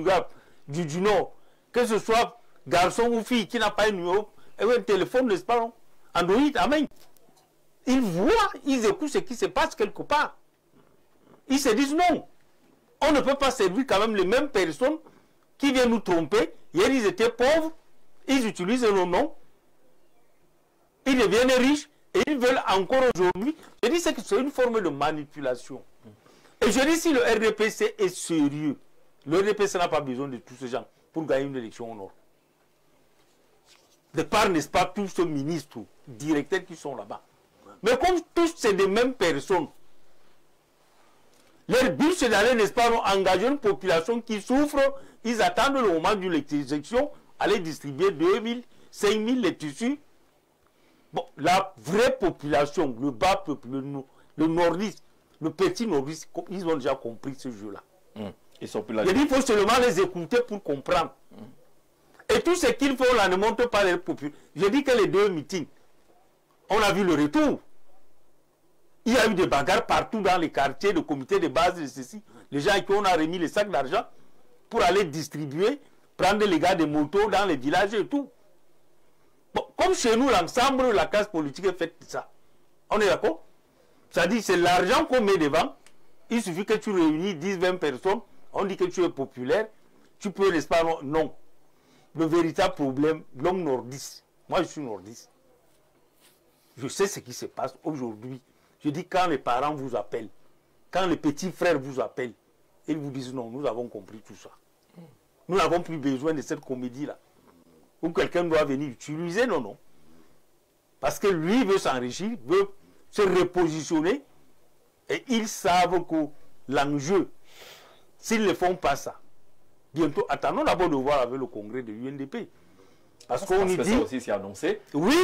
du Nord, que ce soit garçon ou fille qui n'a pas un numéro, et un téléphone, n'est-ce pas, non? Android, amen. Ils voient, ils écoutent ce qui se passe quelque part. Ils se disent non. On ne peut pas servir quand même les mêmes personnes qui viennent nous tromper. Hier, ils étaient pauvres, ils utilisent nos noms, ils deviennent riches et ils veulent encore aujourd'hui. Je dis que c'est une forme de manipulation. Et je dis si le RDPC est sérieux, le RDPC n'a pas besoin de tous ces gens pour gagner une élection au Nord. De part, n'est-ce pas, tous ces ministres, directeurs qui sont là-bas. Mais comme tous c'est des mêmes personnes, leur but c'est d'aller, n'est-ce pas, engager une population qui souffre, ils attendent le moment d'une élection, aller distribuer 2000, 5000 les tissus. Bon, la vraie population, le bas peuple, le nordiste, le petit nordiste, ils ont déjà compris ce jeu-là. Ils sont plus là. Je dis, il faut seulement les écouter pour comprendre. Et tout ce qu'ils font là ne montre pas les populations. Je dis que les deux meetings, on a vu le retour. Il y a eu des bagarres partout dans les quartiers, le comité de base de ceci. Les gens qui ont remis les sacs d'argent pour aller distribuer, prendre les gars des motos dans les villages et tout. Bon, comme chez nous, l'ensemble de la classe politique est faite de ça. On est d'accord? C'est-à-dire c'est l'argent qu'on met devant. Il suffit que tu réunis 10-20 personnes. On dit que tu es populaire. Tu peux, n'est-ce pas? Non. Le véritable problème, l'homme nordiste. Moi, je suis nordiste. Je sais ce qui se passe aujourd'hui. Je dis quand les parents vous appellent, quand les petits frères vous appellent, ils vous disent non, nous avons compris tout ça. Nous n'avons plus besoin de cette comédie-là. Où quelqu'un doit venir utiliser, non. Parce que lui veut s'enrichir, veut se repositionner et ils savent que l'enjeu, s'ils ne font pas ça, bientôt, attendons d'abord de voir avec le congrès de l'UNDP. Parce qu'on nous dit... ça aussi c'est annoncé. Oui,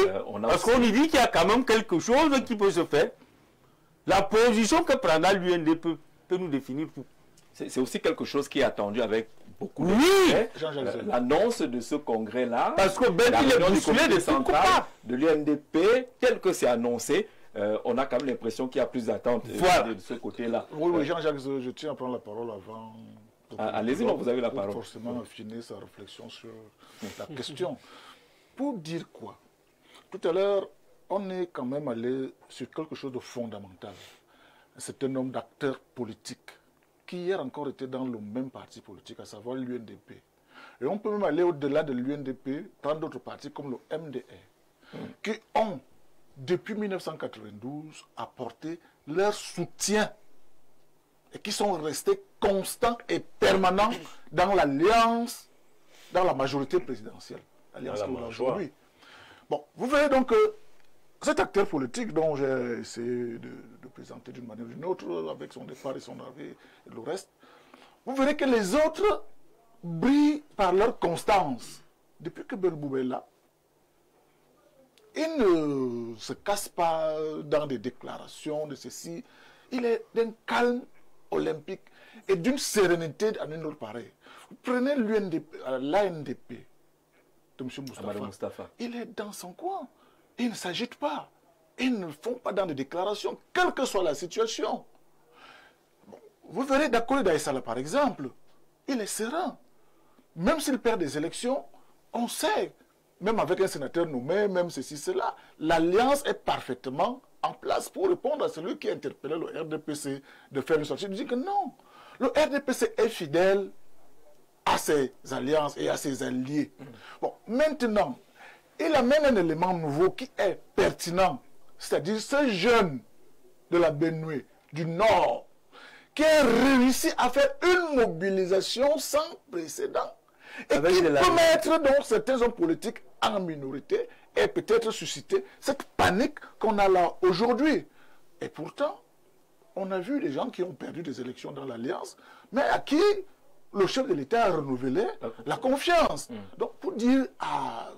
parce qu'on nous dit qu'il y a quand même quelque chose qui peut se faire. La position que prendra l'UNDP peut nous définir tout. C'est aussi quelque chose qui est attendu avec beaucoup de oui, l'annonce de ce congrès-là. Parce que il est bousculé de central de l'UNDP, tel que c'est annoncé, on a quand même l'impression qu'il y a plus d'attente de ce côté-là. Oui, Jean-Jacques, je tiens à prendre la parole avant. Allez-y, vous avez la parole. Forcément affiner sa réflexion sur la question. Pour dire quoi? Tout à l'heure, on est quand même allé sur quelque chose de fondamental. C'est un nombre d'acteurs politiques qui hier encore étaient dans le même parti politique, à savoir l'UNDP. Et on peut même aller au-delà de l'UNDP, prendre d'autres partis comme le MDR, qui ont, depuis 1992, apporté leur soutien et qui sont restés constants et permanents dans l'alliance, dans la majorité présidentielle. L'alliance qu'on a aujourd'hui. Bon, vous verrez donc que cet acteur politique dont j'ai essayé de présenter d'une manière ou d'une autre, avec son départ et son arrivée et le reste, vous verrez que les autres brillent par leur constance. Depuis que Belboubou est là, il ne se casse pas dans des déclarations de ceci. Il est d'un calme olympique et d'une sérénité à une autre pareille. Vous prenez l'ANDP de M. Moustapha. Il est dans son coin. Il ne s'agite pas. Ils ne font pas dans des déclarations, quelle que soit la situation. Bon, vous verrez Dakole Daïsala, par exemple. Il est serein. Même s'il perd des élections, on sait, même avec un sénateur nommé, même ceci, cela, l'alliance est parfaitement en place pour répondre à celui qui interpellait le RDPC de faire une sortie. Il dit que non, le RDPC est fidèle à ses alliances et à ses alliés. Bon, maintenant, il amène un élément nouveau qui est pertinent, c'est-à-dire ce jeune de la Benue, du Nord, qui a réussi à faire une mobilisation sans précédent et qui peut mettre donc certains hommes politiques en minorité et peut-être susciter cette panique qu'on a là aujourd'hui. Et pourtant, on a vu des gens qui ont perdu des élections dans l'Alliance, mais à qui le chef de l'État a renouvelé la confiance. Donc, pour dire à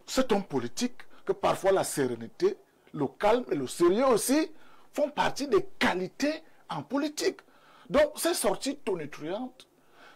cet homme politique que parfois la sérénité, le calme et le sérieux aussi font partie des qualités en politique. Donc, ces sorties tonitruantes,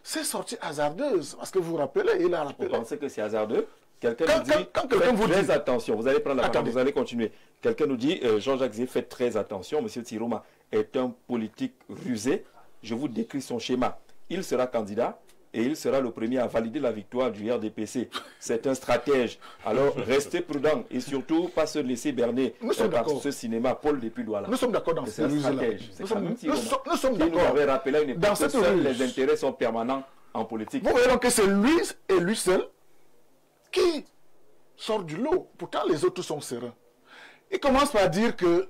ces sorties hasardeuses, parce que vous vous rappelez, il a rappelé... Vous pensez que c'est hasardeux? Quelqu'un nous dit, faites très attention, vous allez prendre la parole, vous allez continuer. Quelqu'un nous dit, Jean-Jacques Zé, faites très attention, M. Tiroma est un politique rusé, je vous décris son schéma. Il sera candidat et il sera le premier à valider la victoire du RDPC. C'est un stratège. Alors, restez prudent et surtout, pas se laisser berner par ce cinéma Paul Depuis-Douala. Nous sommes d'accord dans ce stratège. Nous sommes d'accord. Nous avait rappelé à une époque que seuls les intérêts sont permanents en politique. Vous voyez donc que c'est lui et lui seul qui sort du lot. Pourtant, les autres sont sereins. Il commence par dire que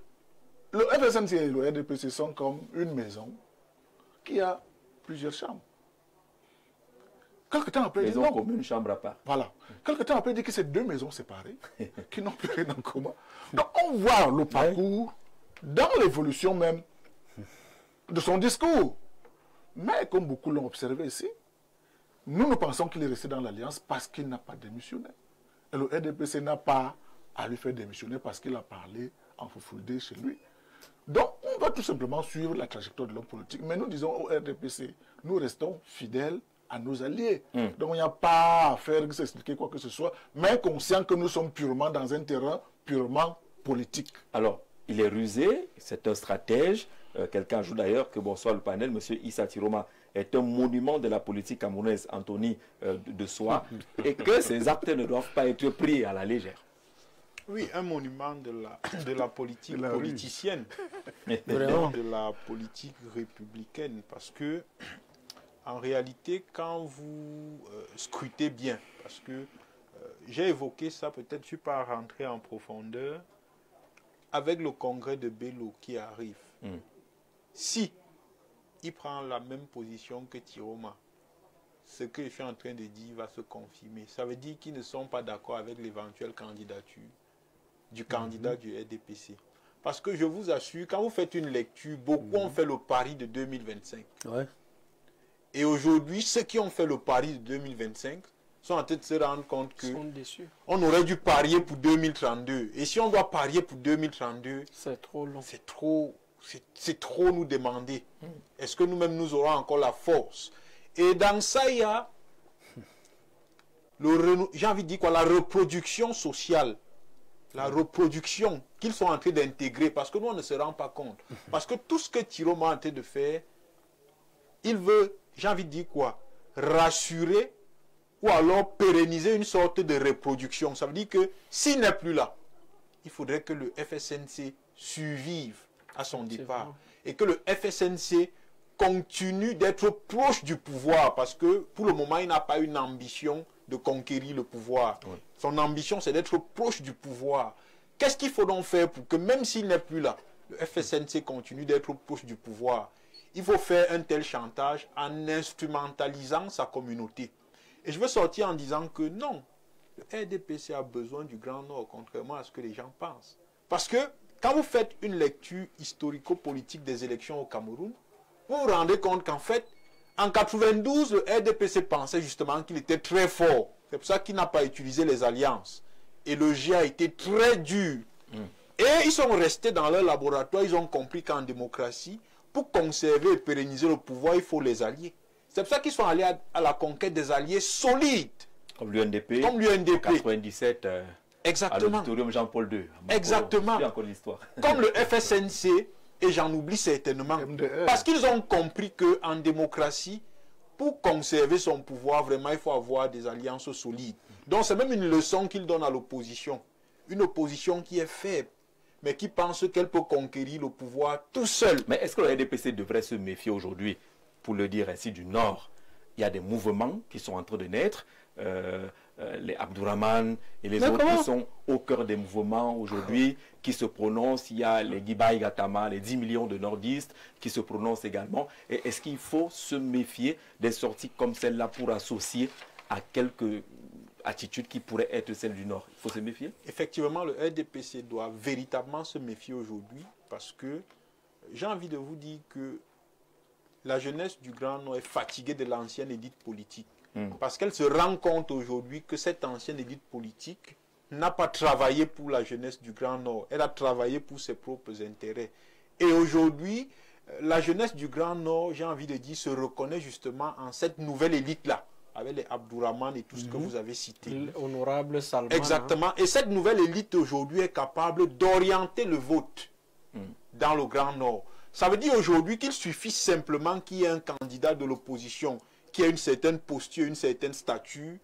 le FSNC et le RDPC sont comme une maison qui a plusieurs chambres. Quelque temps après, il dit non. Comme une chambre à part. Voilà. Quelque temps après, il dit que c'est deux maisons séparées qui n'ont plus rien en commun. Donc, on voit le parcours dans l'évolution même de son discours. Mais comme beaucoup l'ont observé ici, nous pensons qu'il est resté dans l'Alliance parce qu'il n'a pas démissionné. Et le RDPC n'a pas à lui faire démissionner parce qu'il a parlé en Foufoudé chez lui. Donc, on va tout simplement suivre la trajectoire de l'homme politique. Mais nous disons au RDPC, nous restons fidèles à nos alliés. Donc, il n'y a pas à faire s'expliquer quoi que ce soit, mais conscient que nous sommes purement dans un terrain purement politique. Alors, il est rusé, c'est un stratège. Quelqu'un ajoute d'ailleurs que, bonsoir le panel, M. Issa Tiroma est un monument de la politique camerounaise, Anthony de Soie, et que ces actes ne doivent pas être pris à la légère. Oui, un monument de la politique politicienne, de la politique républicaine, parce que en réalité, quand vous scrutez bien, parce que j'ai évoqué ça, peut-être je ne suis pas rentré en profondeur, avec le congrès de Bello qui arrive, si il prend la même position que Tiroma, ce que je suis en train de dire va se confirmer. Ça veut dire qu'ils ne sont pas d'accord avec l'éventuelle candidature du candidat du RDPC. Parce que je vous assure, quand vous faites une lecture, beaucoup ont fait le pari de 2025. Ouais. Et aujourd'hui, ceux qui ont fait le pari de 2025 sont en train de se rendre compte que sont déçus. on aurait dû parier pour 2032. Et si on doit parier pour 2032, C'est trop long. c'est trop nous demander. Est-ce que nous-mêmes, nous aurons encore la force? Et dans ça, il y a, j'ai envie de dire quoi, la reproduction sociale. La reproduction qu'ils sont en train d'intégrer, parce que nous, on ne se rend pas compte. Parce que tout ce que Tiroma est en train de faire, il veut, j'ai envie de dire quoi, rassurer ou alors pérenniser une sorte de reproduction. Ça veut dire que s'il n'est plus là, il faudrait que le FSNC survive à son départ. Et que le FSNC continue d'être proche du pouvoir, parce que pour le moment, il n'a pas une ambition de conquérir le pouvoir. Oui. Son ambition, c'est d'être proche du pouvoir. Qu'est-ce qu'il faut donc faire pour que, même s'il n'est plus là, le FSNC continue d'être proche du pouvoir? Il faut faire un tel chantage en instrumentalisant sa communauté. Et je veux sortir en disant que non, le RDPC a besoin du Grand Nord, contrairement à ce que les gens pensent. Parce que quand vous faites une lecture historico-politique des élections au Cameroun, vous vous rendez compte qu'en fait, en 92, le RDPC pensait justement qu'il était très fort. C'est pour ça qu'il n'a pas utilisé les alliances. Et le jeu a été très dur. Et ils sont restés dans leur laboratoire. Ils ont compris qu'en démocratie, pour conserver et pérenniser le pouvoir, il faut les alliés. C'est pour ça qu'ils sont allés à la conquête des alliés solides. Comme l'UNDP. Comme l'UNDP. 97. Exactement. À l'auditorium Jean-Paul II. Exactement. Encore l'histoire. Comme le FSNC. Et j'en oublie certainement. Parce qu'ils ont compris qu'en démocratie, pour conserver son pouvoir, vraiment, il faut avoir des alliances solides. Donc c'est même une leçon qu'ils donnent à l'opposition. Une opposition qui est faible, mais qui pense qu'elle peut conquérir le pouvoir tout seul. Mais est-ce que le RDPC devrait se méfier aujourd'hui, pour le dire ainsi, du Nord? Il y a des mouvements qui sont en train de naître. Les Abdourahman et les autres qui sont au cœur des mouvements aujourd'hui, qui se prononcent. Il y a les Gibaï Gatama, les 10 millions de nordistes qui se prononcent également. Et est-ce qu'il faut se méfier des sorties comme celle-là pour associer à quelques attitudes qui pourraient être celles du Nord? Il faut se méfier? Effectivement, le RDPC doit véritablement se méfier aujourd'hui, parce que j'ai envie de vous dire que la jeunesse du Grand Nord est fatiguée de l'ancienne élite politique. Parce qu'elle se rend compte aujourd'hui que cette ancienne élite politique n'a pas travaillé pour la jeunesse du Grand Nord. Elle a travaillé pour ses propres intérêts. Et aujourd'hui, la jeunesse du Grand Nord, j'ai envie de dire, se reconnaît justement en cette nouvelle élite-là, avec les Abdourahman et tout ce que vous avez cité. L'honorable Salman. Exactement. Et cette nouvelle élite aujourd'hui est capable d'orienter le vote dans le Grand Nord. Ça veut dire aujourd'hui qu'il suffit simplement qu'il y ait un candidat de l'opposition qui a une certaine posture, une certaine stature,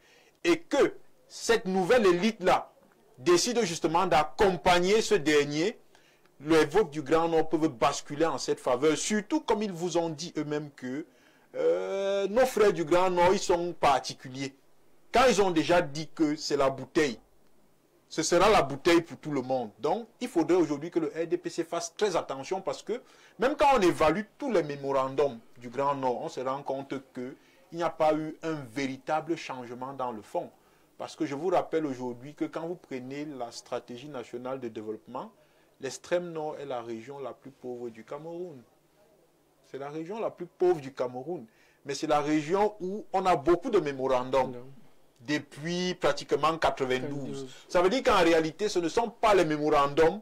et que cette nouvelle élite-là décide justement d'accompagner ce dernier, les votes du Grand Nord peuvent basculer en cette faveur, surtout comme ils vous ont dit eux-mêmes que nos frères du Grand Nord, ils sont particuliers. Quand ils ont déjà dit que c'est la bouteille, ce sera la bouteille pour tout le monde. Donc, il faudrait aujourd'hui que le RDPC fasse très attention, parce que même quand on évalue tous les mémorandums du Grand Nord, on se rend compte que il n'y a pas eu un véritable changement dans le fond. Parce que je vous rappelle aujourd'hui que quand vous prenez la stratégie nationale de développement, l'extrême nord est la région la plus pauvre du Cameroun. C'est la région la plus pauvre du Cameroun. Mais c'est la région où on a beaucoup de mémorandums depuis pratiquement 92. Ça veut dire qu'en réalité, ce ne sont pas les mémorandums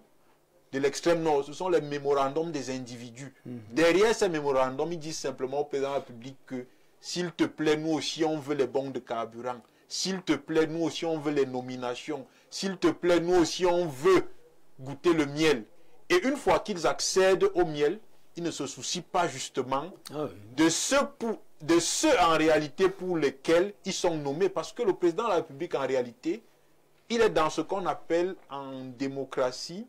de l'extrême nord, ce sont les mémorandums des individus. Derrière ces mémorandums, ils disent simplement au président de la République que s'il te plaît, nous aussi, on veut les bons de carburant. S'il te plaît, nous aussi, on veut les nominations. S'il te plaît, nous aussi, on veut goûter le miel. Et une fois qu'ils accèdent au miel, ils ne se soucient pas justement de ceux en réalité pour lesquels ils sont nommés. Parce que le président de la République, en réalité, il est dans ce qu'on appelle en démocratie,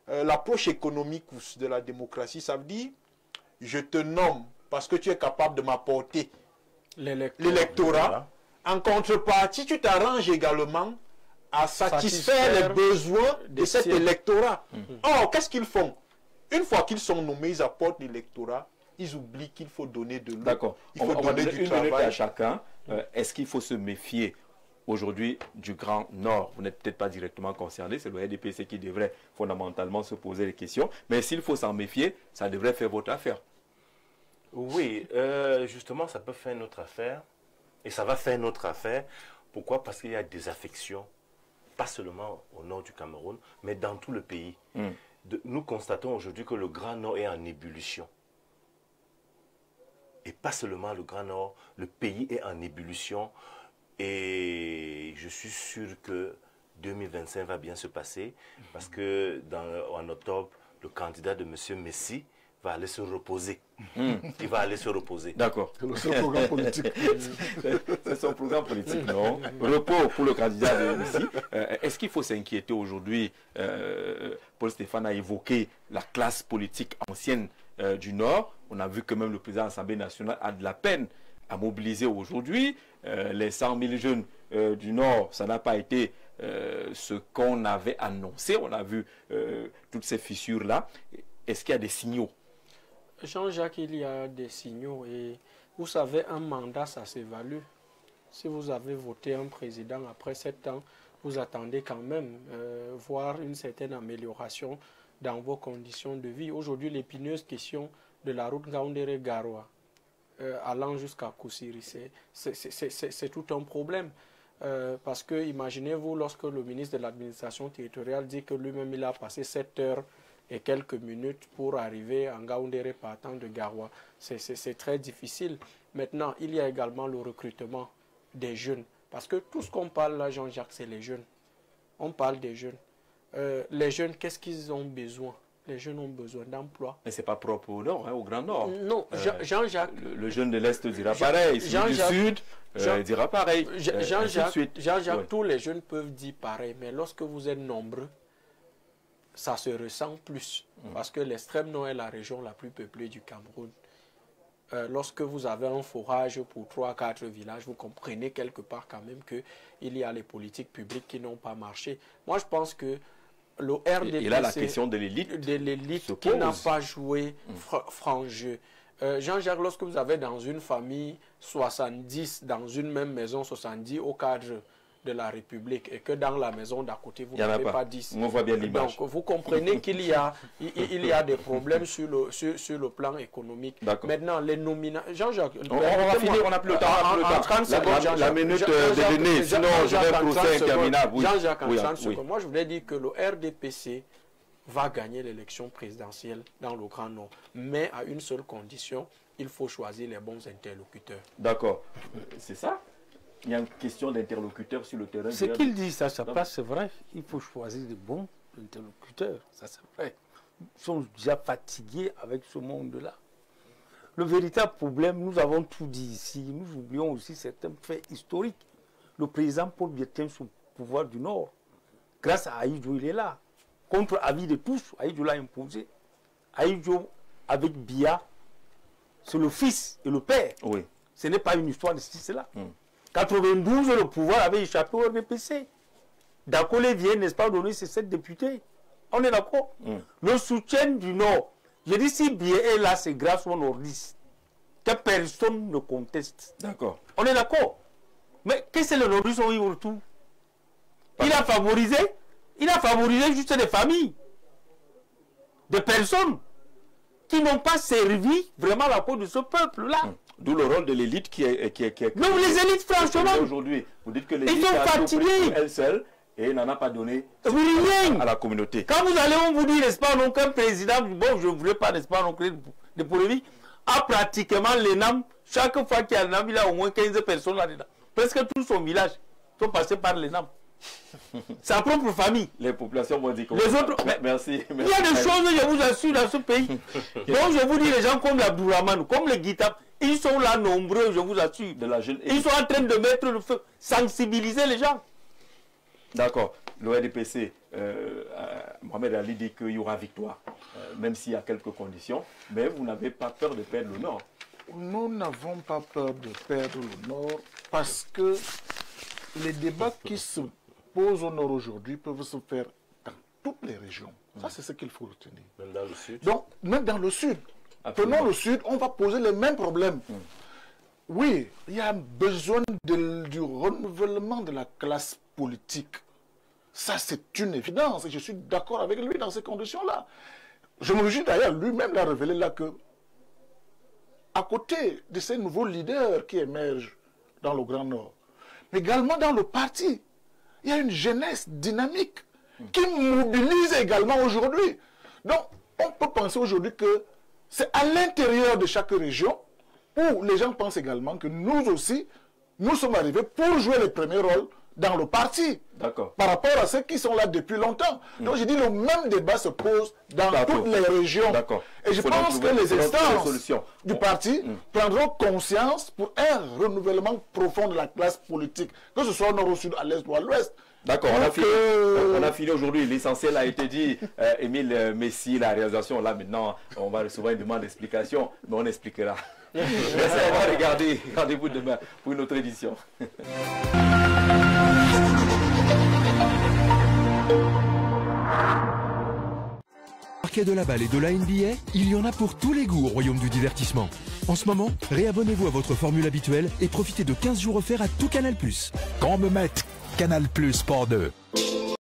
l'approche économique de la démocratie. Ça veut dire, je te nomme parce que tu es capable de m'apporter l'électorat. En contrepartie, tu t'arranges également à satisfaire les besoins de cet électorat. Or, qu'est-ce qu'ils font? Une fois qu'ils sont nommés, ils apportent l'électorat, ils oublient qu'il faut donner de l'eau. D'accord. Il faut donner du travail à chacun. Est-ce qu'il faut se méfier aujourd'hui du Grand Nord. Vous n'êtes peut-être pas directement concerné, c'est le RDPC qui devrait fondamentalement se poser les questions. Mais s'il faut s'en méfier, ça devrait faire votre affaire. Oui, justement, ça peut faire notre affaire. Et ça va faire notre affaire. Pourquoi? Parce qu'il y a des affections, pas seulement au nord du Cameroun, mais dans tout le pays. Nous constatons aujourd'hui que le Grand Nord est en ébullition. Et pas seulement le Grand Nord, le pays est en ébullition. Et je suis sûr que 2025 va bien se passer. Parce que en octobre, le candidat de M. Messi va aller se reposer. Il va aller se reposer. D'accord. C'est le seul programme politique. C'est son programme politique, non? Repos pour le candidat de Messi. Est-ce qu'il faut s'inquiéter aujourd'hui? Paul Stéphane a évoqué la classe politique ancienne du Nord. On a vu que même le président de l'Assemblée nationale a de la peine à mobiliser aujourd'hui. Les 100 000 jeunes du Nord, ça n'a pas été ce qu'on avait annoncé. On a vu toutes ces fissures-là. Est-ce qu'il y a des signaux? Jean-Jacques, il y a des signaux et vous savez, un mandat, ça s'évalue. Si vous avez voté un président après 7 ans, vous attendez quand même voir une certaine amélioration dans vos conditions de vie. Aujourd'hui, l'épineuse question de la route Ngaoundéré-Garoua allant jusqu'à Koussiri, c'est tout un problème. Parce que imaginez-vous, lorsque le ministre de l'administration territoriale dit que lui-même il a passé 7 heures et quelques minutes pour arriver en Ngaoundéré partant de Garoua. C'est très difficile. Maintenant, il y a également le recrutement des jeunes. Parce que tout ce qu'on parle là, Jean-Jacques, c'est les jeunes. On parle des jeunes. Les jeunes, qu'est-ce qu'ils ont besoin? Les jeunes ont besoin d'emploi. Mais ce n'est pas propre au Nord, hein, au Grand Nord. Non, Jean-Jacques... Le jeune de l'Est dira pareil, celui du Sud dira pareil. Jean-Jacques, tous les jeunes peuvent dire pareil, mais lorsque vous êtes nombreux, ça se ressent plus. Parce que l'extrême nord est la région la plus peuplée du Cameroun. Lorsque vous avez un forage pour 3-4 villages, vous comprenez quelque part quand même qu'il y a les politiques publiques qui n'ont pas marché. Moi, je pense que le RDPC... Et là, la question de l'élite qui n'a pas joué franc jeu. Jean-Jacques, lorsque vous avez dans une famille 70, dans une même maison 70 au cadre de la République et que dans la maison d'à côté, vous n'avez pas 10. On voit bien l'image. Donc, vous comprenez qu'il y a des problèmes sur le plan économique. Maintenant, les nominations... Jean-Jacques, on va finir, on n'a plus le temps. En 30 secondes, la minute de l'aîné, sinon je vais procès interminable. Jean-Jacques, en 30 secondes. Moi, je voulais dire que le RDPC va gagner l'élection présidentielle dans le Grand Nord. Mais à une seule condition, il faut choisir les bons interlocuteurs. D'accord. C'est ça? Il y a une question d'interlocuteur sur le terrain. Ce qu'il dit, ça passe, c'est vrai. Il faut choisir les bons interlocuteurs. Ça, c'est vrai. Ils sont déjà fatigués avec ce monde-là. Le véritable problème, nous avons tout dit ici. Nous oublions aussi certains faits historiques. Le président Paul Biya tient son pouvoir du Nord. Grâce à Aïdjo, il est là. Contre avis de tous, Aïdjo l'a imposé. Aïdjo, avec Biya, c'est le fils et le père. Oui. Ce n'est pas une histoire de cela. 92, le pouvoir avait échappé au RDPC. Dakole vient, n'est-ce pas, donner ses 7 députés. On est d'accord? Le soutien du Nord. Je dis, si Biya est là, c'est grâce aux nordistes. Que personne ne conteste. D'accord. On est d'accord? Mais qu'est-ce que les nordistes ont eu autour? Il a favorisé juste des familles. Des personnes qui n'ont pas servi vraiment la cause de ce peuple-là. D'où le rôle de l'élite qui est... Non, les élites, franchement... Aujourd'hui, vous dites que l'élite sont fatigués. Elle seule et n'en a pas donné rien à la communauté. Quand vous allez, on vous dit, n'est-ce pas, donc un président, bon, je ne voulais pas, n'est-ce pas, créer de polémique, a pratiquement l'ENAM, chaque fois qu'il y a l'ENAM, il a au moins 15 personnes là-dedans. Presque tout son village sont passés par l'ENAM. Sa propre famille. Les populations vont dire les autres. Merci. Il y a des choses, je vous assure, dans ce pays. Donc, je vous dis, les gens comme l'Abdourahmane, comme les Guitab, ils sont là nombreux, je vous assure. Ils sont en train de mettre le feu, sensibiliser les gens. D'accord. Le RDPC, Mohamed Ali dit qu'il y aura victoire, même s'il y a quelques conditions. Mais vous n'avez pas peur de perdre le Nord? Nous n'avons pas peur de perdre le Nord parce que les débats qui se posent au Nord aujourd'hui peuvent se faire dans toutes les régions. Ça, c'est ce qu'il faut retenir. Même dans le Sud. Donc, même dans le Sud. Prenons le Sud, on va poser les mêmes problèmes. Oui, il y a besoin du renouvellement de la classe politique. Ça, c'est une évidence. Et je suis d'accord avec lui dans ces conditions-là. Je me réjouis d'ailleurs, lui-même l'a révélé là que, à côté de ces nouveaux leaders qui émergent dans le Grand Nord, mais également dans le parti, il y a une jeunesse dynamique qui mobilise également aujourd'hui. Donc, on peut penser aujourd'hui que c'est à l'intérieur de chaque région où les gens pensent également que nous aussi, nous sommes arrivés pour jouer les premiers rôles dans le parti. D'accord. Par rapport à ceux qui sont là depuis longtemps. Donc, je dis, le même débat se pose dans toutes les régions. D'accord. Et je pense que les instances du parti prendront conscience pour un renouvellement profond de la classe politique, que ce soit au nord, au sud, à l'est ou à l'ouest. D'accord, on a fini aujourd'hui. L'essentiel a été dit. Émile Messi, la réalisation, là maintenant, on va recevoir une demande d'explication, mais on expliquera. Merci, on va regarder. Rendez-vous demain pour une autre édition. Parquet de la balle et de la NBA, il y en a pour tous les goûts au royaume du divertissement. En ce moment, réabonnez-vous à votre formule habituelle et profitez de 15 jours offerts à tout Canal+. Qu'on me mette Canal+ Sport 2.